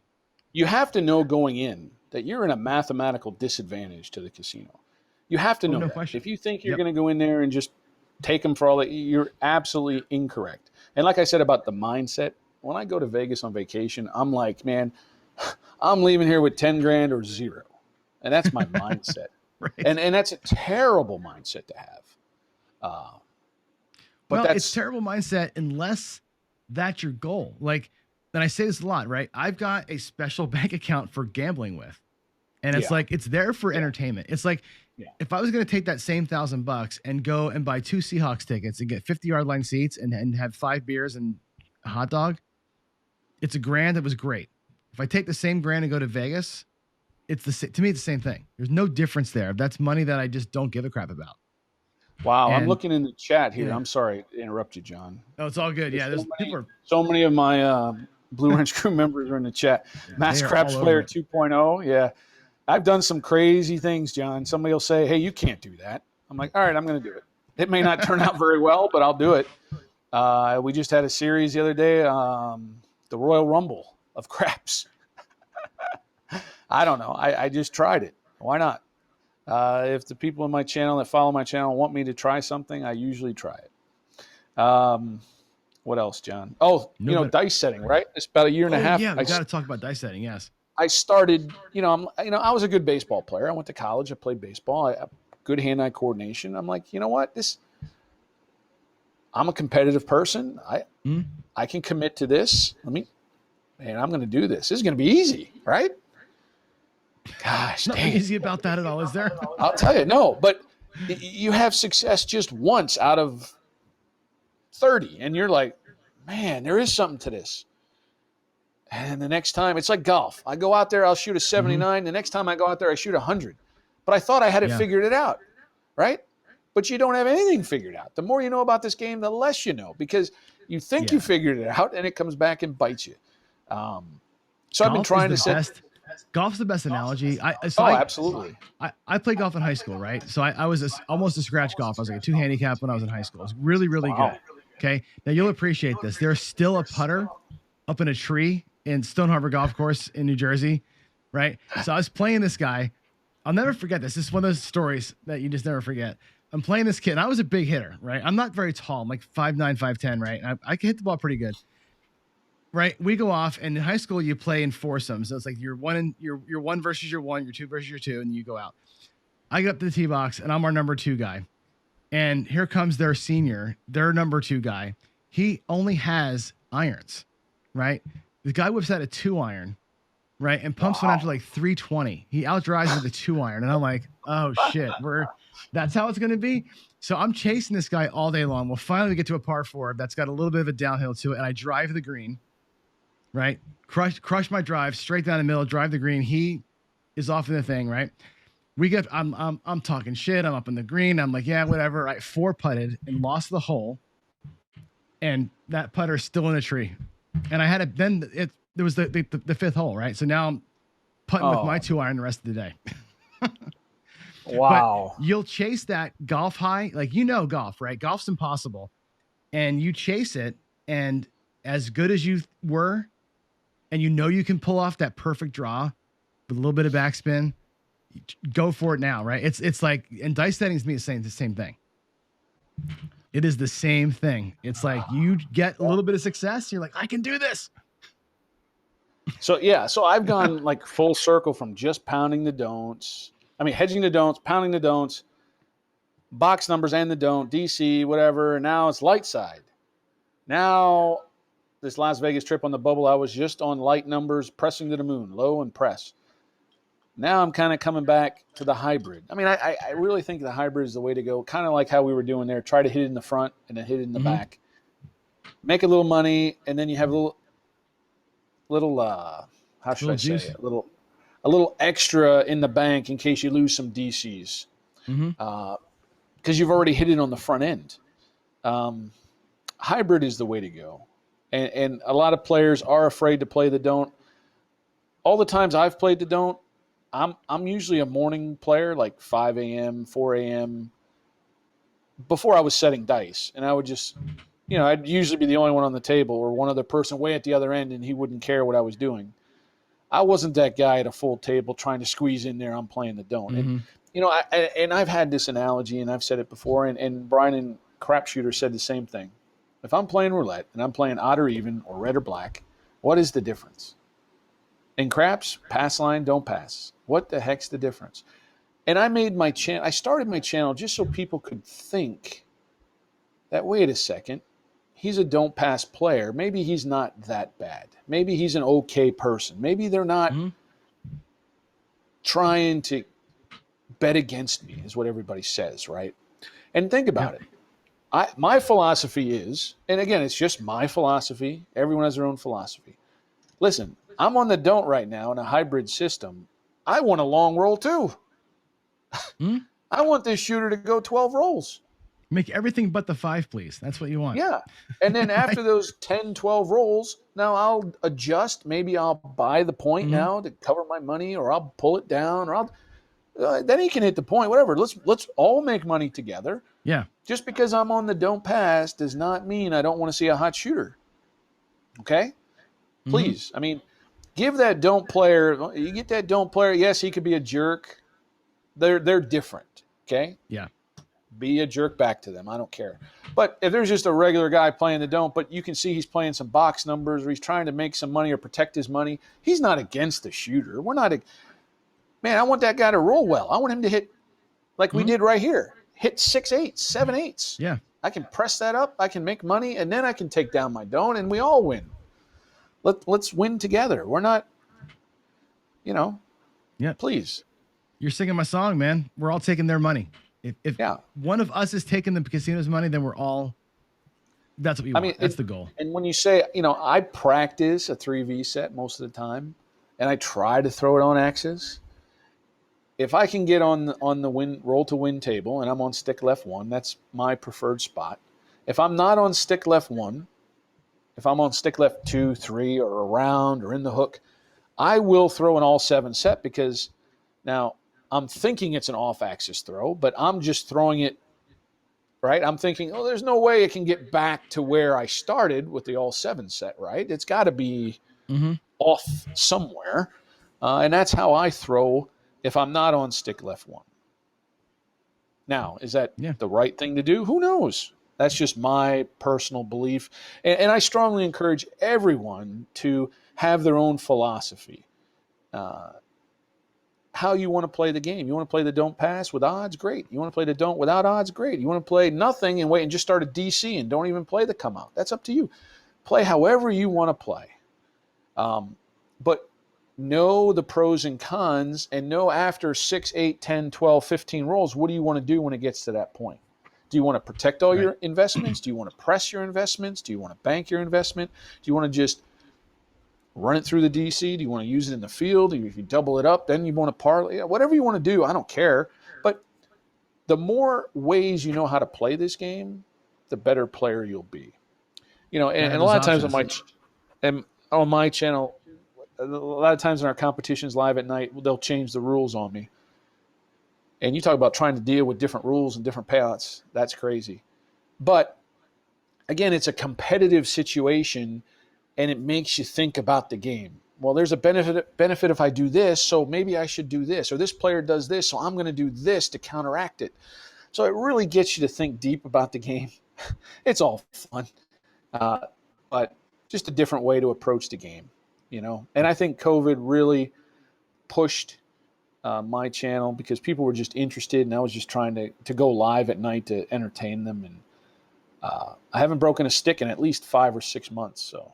you have to know going in that you're in a mathematical disadvantage to the casino. You have to know no that. question. If you think you're going to go in there and just take them for all that, you're absolutely incorrect. And like I said about the mindset, when I go to Vegas on vacation, I'm like, man, I'm leaving here with 10 grand or zero. And that's my mindset. Right. And that's a terrible mindset to have. But it's terrible mindset unless that's your goal. Like, and I say this a lot, right? I've got a special bank account for gambling with, and it's like, it's there for entertainment. It's like, if I was going to take that same $1,000 and go and buy 2 Seahawks tickets and get 50-yard line seats and have 5 beers and a hot dog, it's $1,000. That was great. If I take the same $1,000 and go to Vegas, to me, it's the same thing. There's no difference there. That's money that I just don't give a crap about. Wow, And I'm looking in the chat here. I'm sorry to interrupt you, John. No, it's all good. So many of my Blue Ranch crew members are in the chat. Mass Craps Player 2.0. Yeah, I've done some crazy things, John. Somebody will say, "Hey, you can't do that." I'm like, "All right, I'm going to do it." It may not turn out very well, but I'll do it. We just had a series the other day, the Royal Rumble of craps. I don't know. I just tried it. Why not? If the people in my channel that follow my channel want me to try something, I usually try it. What else, John? Oh, dice setting, right? It's about a year and a half. Yeah, we got to talk about dice setting. Yes. I started, I was a good baseball player. I went to college. I played baseball. I have good hand-eye coordination. I'm like, you know what? I'm a competitive person. Mm. I can commit to this. I'm going to do this. This is going to be easy, right? Gosh, Nothing dang it. easy about that at all, is there? I'll tell you, no, but you have success just once out of 30, and you're like, man, there is something to this. And the next time, it's like golf. I go out there, I'll shoot a 79. Mm-hmm. The next time I go out there, I shoot 100. But I thought I had it Yeah. figured it out, right? But you don't have anything figured out. The more you know about this game, the less you know, because you think you figured it out, and it comes back and bites you. So I've been trying to set. Golf's the best analogy. Absolutely. I played golf in high school, right? So I was almost a scratch golf. I was like a 2 handicap when I was in high school. I was really, really good. Okay. Now you'll appreciate this. There's still a putter up in a tree in Stone Harbor Golf Course in New Jersey, right? So I was playing this guy. I'll never forget this. This is one of those stories that you just never forget. I'm playing this kid, and I was a big hitter, right? I'm not very tall. I'm like 5'9", 5'10", right? And I can hit the ball pretty good. Right, we go off, and in high school you play in foursomes. So it's like you're one versus your one, you're two versus your two, and you go out. I get up to the tee box, and I'm our number 2 guy. And here comes their senior, their number 2 guy. He only has irons, right? The guy whips out a 2-iron, right, and pumps one out to like 320. He outdrives with a 2-iron, and I'm like, oh shit, that's how it's gonna be. So I'm chasing this guy all day long. We'll finally get to a par 4 that's got a little bit of a downhill to it, and I drive the green. Right, crush my drive straight down the middle, drive the green. He is off in the thing, right? I'm talking shit. I'm up in the green. I'm like, yeah, whatever. Right, 4 putted and lost the hole, and that putter's still in a tree. And I had it. Then there was the 5th hole, right? So now I'm putting with my 2-iron the rest of the day. Wow. But you'll chase that golf high, like golf, right? Golf's impossible, and you chase it, and as good as you were. And you can pull off that perfect draw with a little bit of backspin, go for it now, right? It's like, and dice settings mean the same thing. It is the same thing. It's like you get a little bit of success, you're like, I can do this. So I've gone like full circle from just pounding the don'ts. I mean, hedging the don'ts, pounding the don'ts, box numbers and the don't, DC, whatever. And now it's light side. Now, this Las Vegas trip on the bubble, I was just on light numbers, pressing to the moon, low and press. Now I'm kind of coming back to the hybrid. I mean, I really think the hybrid is the way to go, kind of like how we were doing there. Try to hit it in the front and then hit it in the back. Make a little money, and then you have a little how should I say it? A little extra in the bank in case you lose some DCs. Because you've already hit it on the front end. Hybrid is the way to go. And a lot of players are afraid to play the don't. All the times I've played the don't, I'm usually a morning player, like 5 a.m., 4 a.m. before I was setting dice. And I would just, I'd usually be the only one on the table or one other person way at the other end, and he wouldn't care what I was doing. I wasn't that guy at a full table trying to squeeze in there. I'm playing the don't. And, and I've had this analogy, and I've said it before, and Brian and Crapshooter said the same thing. If I'm playing roulette and I'm playing odd or even or red or black, what is the difference? In craps, pass line, don't pass. What the heck's the difference? And I started my channel just so people could think that, wait a second, he's a don't pass player. Maybe he's not that bad. Maybe he's an okay person. Maybe they're not trying to bet against me, is what everybody says, right? And think about it. My philosophy is, and again, it's just my philosophy. Everyone has their own philosophy. Listen, I'm on the don't right now in a hybrid system. I want a long roll too. I want this shooter to go 12 rolls. Make everything but the 5, please. That's what you want. Yeah. And then after those 10, 12 rolls, now I'll adjust. Maybe I'll buy the point now to cover my money, or I'll pull it down, or then he can hit the point, whatever. Let's all make money together. Yeah. Just because I'm on the don't pass does not mean I don't want to see a hot shooter. Okay? Please. I mean, give that don't player, you get that don't player, yes, he could be a jerk. They're different. Okay? Yeah. Be a jerk back to them. I don't care. But if there's just a regular guy playing the don't, but you can see he's playing some box numbers, or he's trying to make some money or protect his money, he's not against the shooter. Man, I want that guy to roll well. I want him to hit like we did right here. Hit 6 8s, 7 8s. Yeah. I can press that up. I can make money, and then I can take down my don't, and we all win. Let's win together. We're not, Yeah. please. You're singing my song, man. We're all taking their money. If Yeah. one of us is taking the casino's money, then we're all. That's what we I want. mean, That's the goal. And when you say, I practice a 3V set most of the time, and I try to throw it on axes. If I can get on the roll to win table and I'm on stick left 1, that's my preferred spot. If I'm not on stick left 1, if I'm on stick left 2, 3, or around or in the hook, I will throw an all 7 set, because now I'm thinking it's an off axis throw, but I'm just throwing it, right? I'm thinking, oh, there's no way it can get back to where I started with the all 7 set, right? It's got to be off somewhere. And that's how I throw if I'm not on stick left 1. Now, is that the right thing to do? Who knows? That's just my personal belief. And I strongly encourage everyone to have their own philosophy. How you want to play the game. You want to play the don't pass with odds? Great. You want to play the don't without odds? Great. You want to play nothing and wait and just start a DC and don't even play the come out? That's up to you. Play however you want to play. But know the pros and cons, and know after 6, 8, 10, 12, 15 rolls, what do you want to do when it gets to that point? Do you want to protect all your investments? Do you want to press your investments? Do you want to bank your investment? Do you want to just run it through the DC? Do you want to use it in the field? If you double it up, then you want to parlay. Whatever you want to do, I don't care. But the more ways you know how to play this game, the better player you'll be. And a lot of times on my channel, a lot of times in our competitions live at night, they'll change the rules on me. And you talk about trying to deal with different rules and different payouts. That's crazy. But again, it's a competitive situation, and it makes you think about the game. Well, there's a benefit if I do this, so maybe I should do this. Or this player does this, so I'm going to do this to counteract it. So it really gets you to think deep about the game. It's all fun. But just a different way to approach the game. And I think COVID really pushed my channel, because people were just interested, and I was just trying to go live at night to entertain them. And I haven't broken a stick in at least 5 or 6 months. So,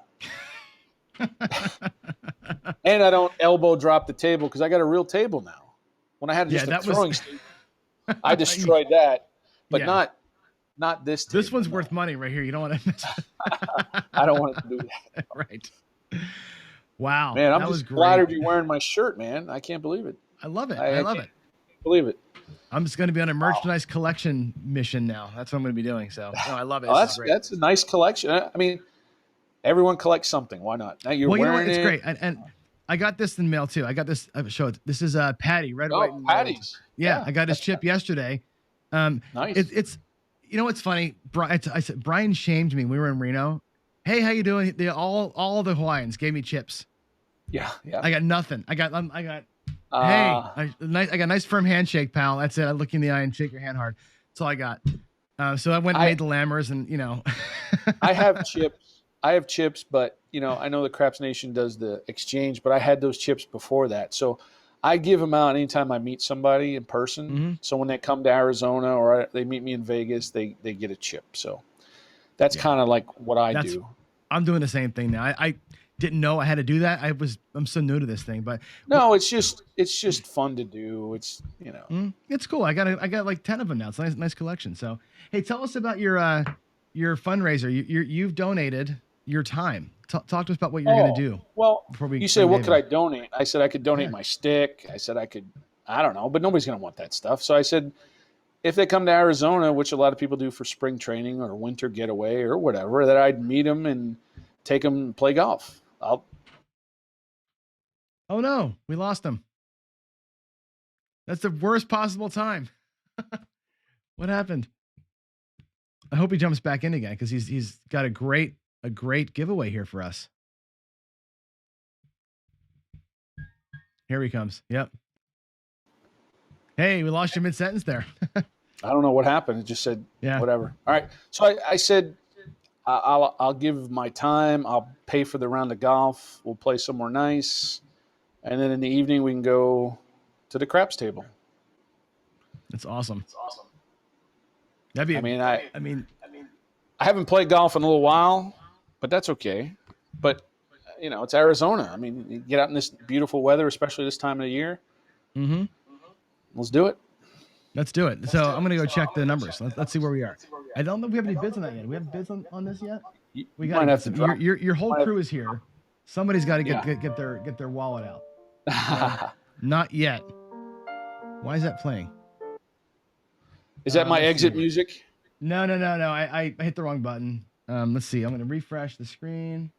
and I don't elbow drop the table, because I got a real table now. When I had just a throwing stick, I destroyed that, but not this table. This one's worth money right here. You don't want to miss it. I don't want to do that. Right. Wow. Man, I'm just flattered you're wearing my shirt, man. I can't believe it. I love it. I love it. Believe it. I'm just going to be on a merchandise collection mission now. That's what I'm going to be doing. So I love it. That's a nice collection. I mean, everyone collects something. Why not? Now you're wearing it's great. And I got this in the mail too. I got this. I'll show it. This is Patty, red, white, and Patty's. Yeah, I got his chip yesterday. Nice. It's what's funny? I said Brian shamed me. We were in Reno. Hey, how you doing? All the Hawaiians gave me chips. Yeah. I got nothing. I got I got a nice firm handshake, pal. That's it. I look you in the eye and shake your hand hard. That's all I got. So I went and made the Lammers, and I have chips, but I know the Craps Nation does the exchange, but I had those chips before that. So I give them out anytime I meet somebody in person. Mm-hmm. So when they come to Arizona or they meet me in Vegas, they get a chip. So that's kind of like what I do. I'm doing the same thing now. I didn't know I had to do that. I'm so new to this thing, but no, it's just fun to do. It's it's cool. I got like 10 of them now. It's a nice collection. So hey, tell us about your fundraiser. You've donated your time. Talk to us about what you're going to do. Well, you say, what could I donate? I said I could donate my stick. I said I don't know, but nobody's going to want that stuff. So I said, if they come to Arizona, which a lot of people do for spring training or winter getaway or whatever, that I'd meet them and take them and play golf. Oh no, we lost him. That's the worst possible time. What happened? I hope he jumps back in again, because he's got a great giveaway here for us. Here he comes. Yep. Hey, we lost you mid-sentence there. I don't know what happened. It just said whatever. All right. So I said I'll give my time. I'll pay for the round of golf. We'll play somewhere nice. And then in the evening, we can go to the craps table. That's awesome. That'd be. I haven't played golf in a little while, but that's okay. But it's Arizona. I mean, you get out in this beautiful weather, especially this time of the year. Mm-hmm. Let's do it. Let's do it. So I'm gonna go check the numbers. Let's see where we are. I don't know if we have any bids on that yet. Do we have bids on this yet? We got to get some. Your whole crew is here. Somebody's got to get their wallet out. So, not yet. Why is that playing? Is that my exit music? No. I hit the wrong button. Let's see. I'm going to refresh the screen.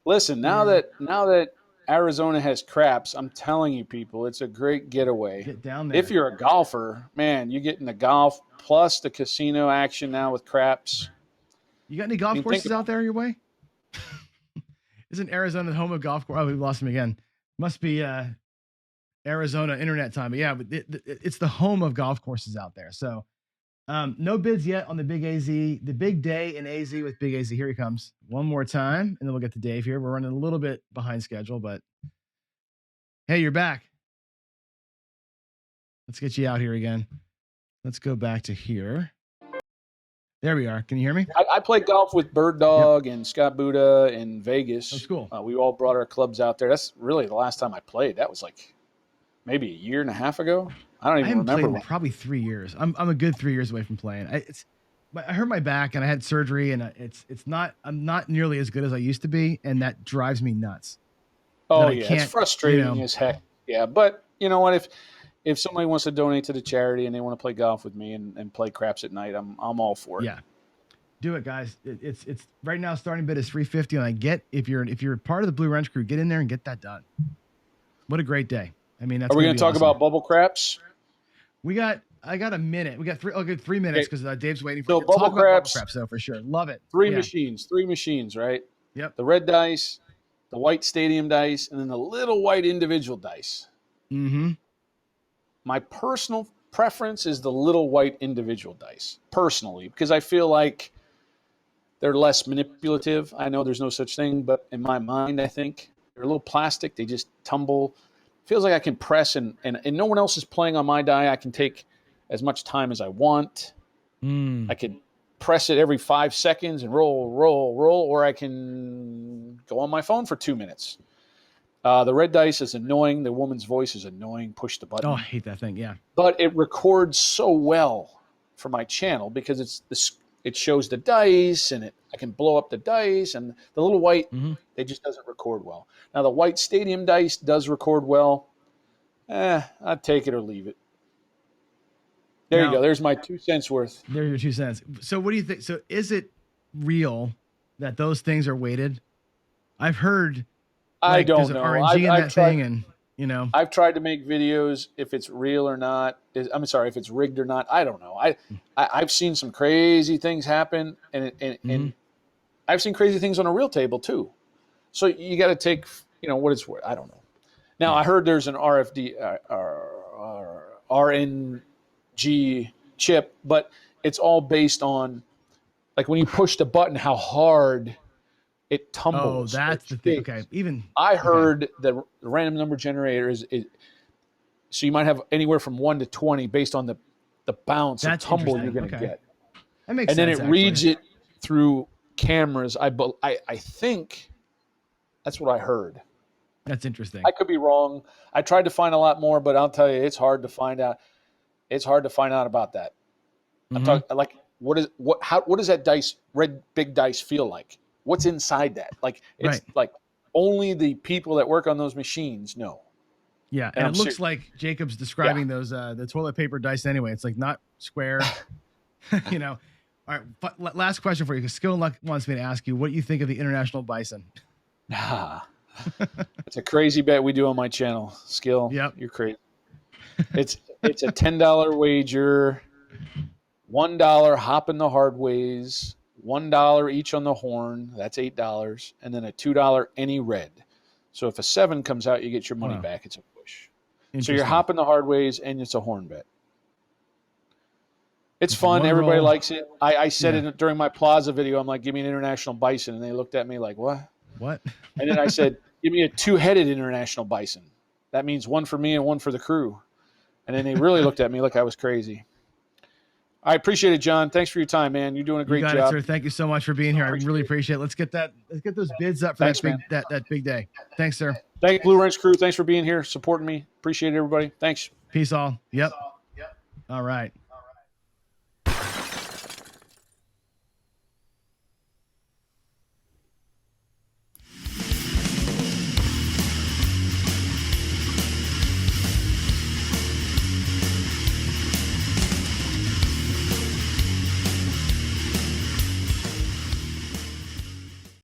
Listen, now that Arizona has craps, I'm telling you, people, it's a great getaway. Get down there. If you're a golfer, man, you get in the golf plus the casino action now with craps. You got any golf courses out there your way? Isn't Arizona the home of golf course? Oh, we lost him again. Must be Arizona internet time. But yeah, but it's the home of golf courses out there. So no bids yet on the BigAZ, the big day in AZ with BigAZ. Here he comes one more time, and then we'll get to Dave here. We're running a little bit behind schedule, but hey, you're back. Let's get you out here again. Let's go back to here. There we are. Can you hear me? I played golf with Bird Dog and Scott Buda in Vegas. That's cool. We all brought our clubs out there. That's really the last time I played. That was like maybe a year and a half ago. I don't even remember. I haven't played in probably 3 years. I'm a good 3 years away from playing. I hurt my back and I had surgery, and I'm not nearly as good as I used to be, and that drives me nuts. Oh yeah, it's frustrating as heck. Yeah, but you know what? If somebody wants to donate to the charity and they want to play golf with me and play craps at night, I'm all for it. Yeah, do it, guys. It's right now. Starting bid is $350, and if you're part of the Blue Wrench crew, get in there and get that done. What a great day! I mean, that's. Are we going to talk about bubble craps? I got a minute. We got 3 minutes because Dave's waiting for. So bubble craps, though, for sure. Love it. Three machines, right? Yep. The red dice, the white stadium dice, and then the little white individual dice. Mm-hmm. My personal preference is the little white individual dice, personally, because I feel like they're less manipulative. I know there's no such thing, but in my mind, I think they're a little plastic. They just tumble. Feels like I can press and no one else is playing on my die. I can take as much time as I want. I can press it every 5 seconds and roll, or I can go on my phone for 2 minutes. The red dice is annoying. The woman's voice is annoying. Push the button. Oh, I hate that thing. Yeah. But it records so well for my channel because it shows the dice and I can blow up the dice, and the little white, it just doesn't record well. Now the white stadium dice does record well. I'd take it or leave it. There you go. There's my 2 cents worth. There's your 2 cents. So what do you think? So is it real that those things are weighted? I've heard. I don't know. RNG in that thing, and I've tried to make videos if it's real or not. If it's rigged or not. I don't know. I've seen some crazy things happen, and I've seen crazy things on a real table too. So you got to take what it's worth. I don't know. Now I heard there's an RNG chip, but it's all based on like when you push the button, how hard it tumbles. Oh, that's the thing. Okay. I heard the random number generator is so you might have anywhere from 1 to 20 based on the bounce and tumble you're going to get. That makes sense. And then it reads it through cameras. I think that's what I heard. That's interesting. I could be wrong. I tried to find a lot more, but I'll tell you, it's hard to find out. It's hard to find out about that. I'm talking like what does that red big dice feel like? What's inside that? Like it's like only the people that work on those machines know. Yeah, and it looks like Jacob's describing those the toilet paper dice anyway. It's like not square. All right, last question for you, because Skill and Luck wants me to ask you, what do you think of the international bison? It's a crazy bet we do on my channel. Skill, you're crazy. It's a $10 wager, $1 hop in the hard ways, $1 each on the horn. That's $8, and then a $2 any red. So if a 7 comes out, you get your money back. It's a push. So you're hopping the hard ways, and it's a horn bet. It's fun. Everybody likes it. I said it during my Plaza video. I'm like, give me an international bison, and they looked at me like, what? What? And then I said, give me a 2-headed international bison. That means one for me and one for the crew. And then they really looked at me like I was crazy. I appreciate it, John. Thanks for your time, man. You're doing a You great got it, job. sir. Thank you so much for being here. I really appreciate it. Let's get those bids up for Thanks, that big day. Thanks, sir. Thank Blue Wrench crew. Thanks for being here, supporting me. Appreciate it, everybody. Thanks. Peace all. Yep. All right.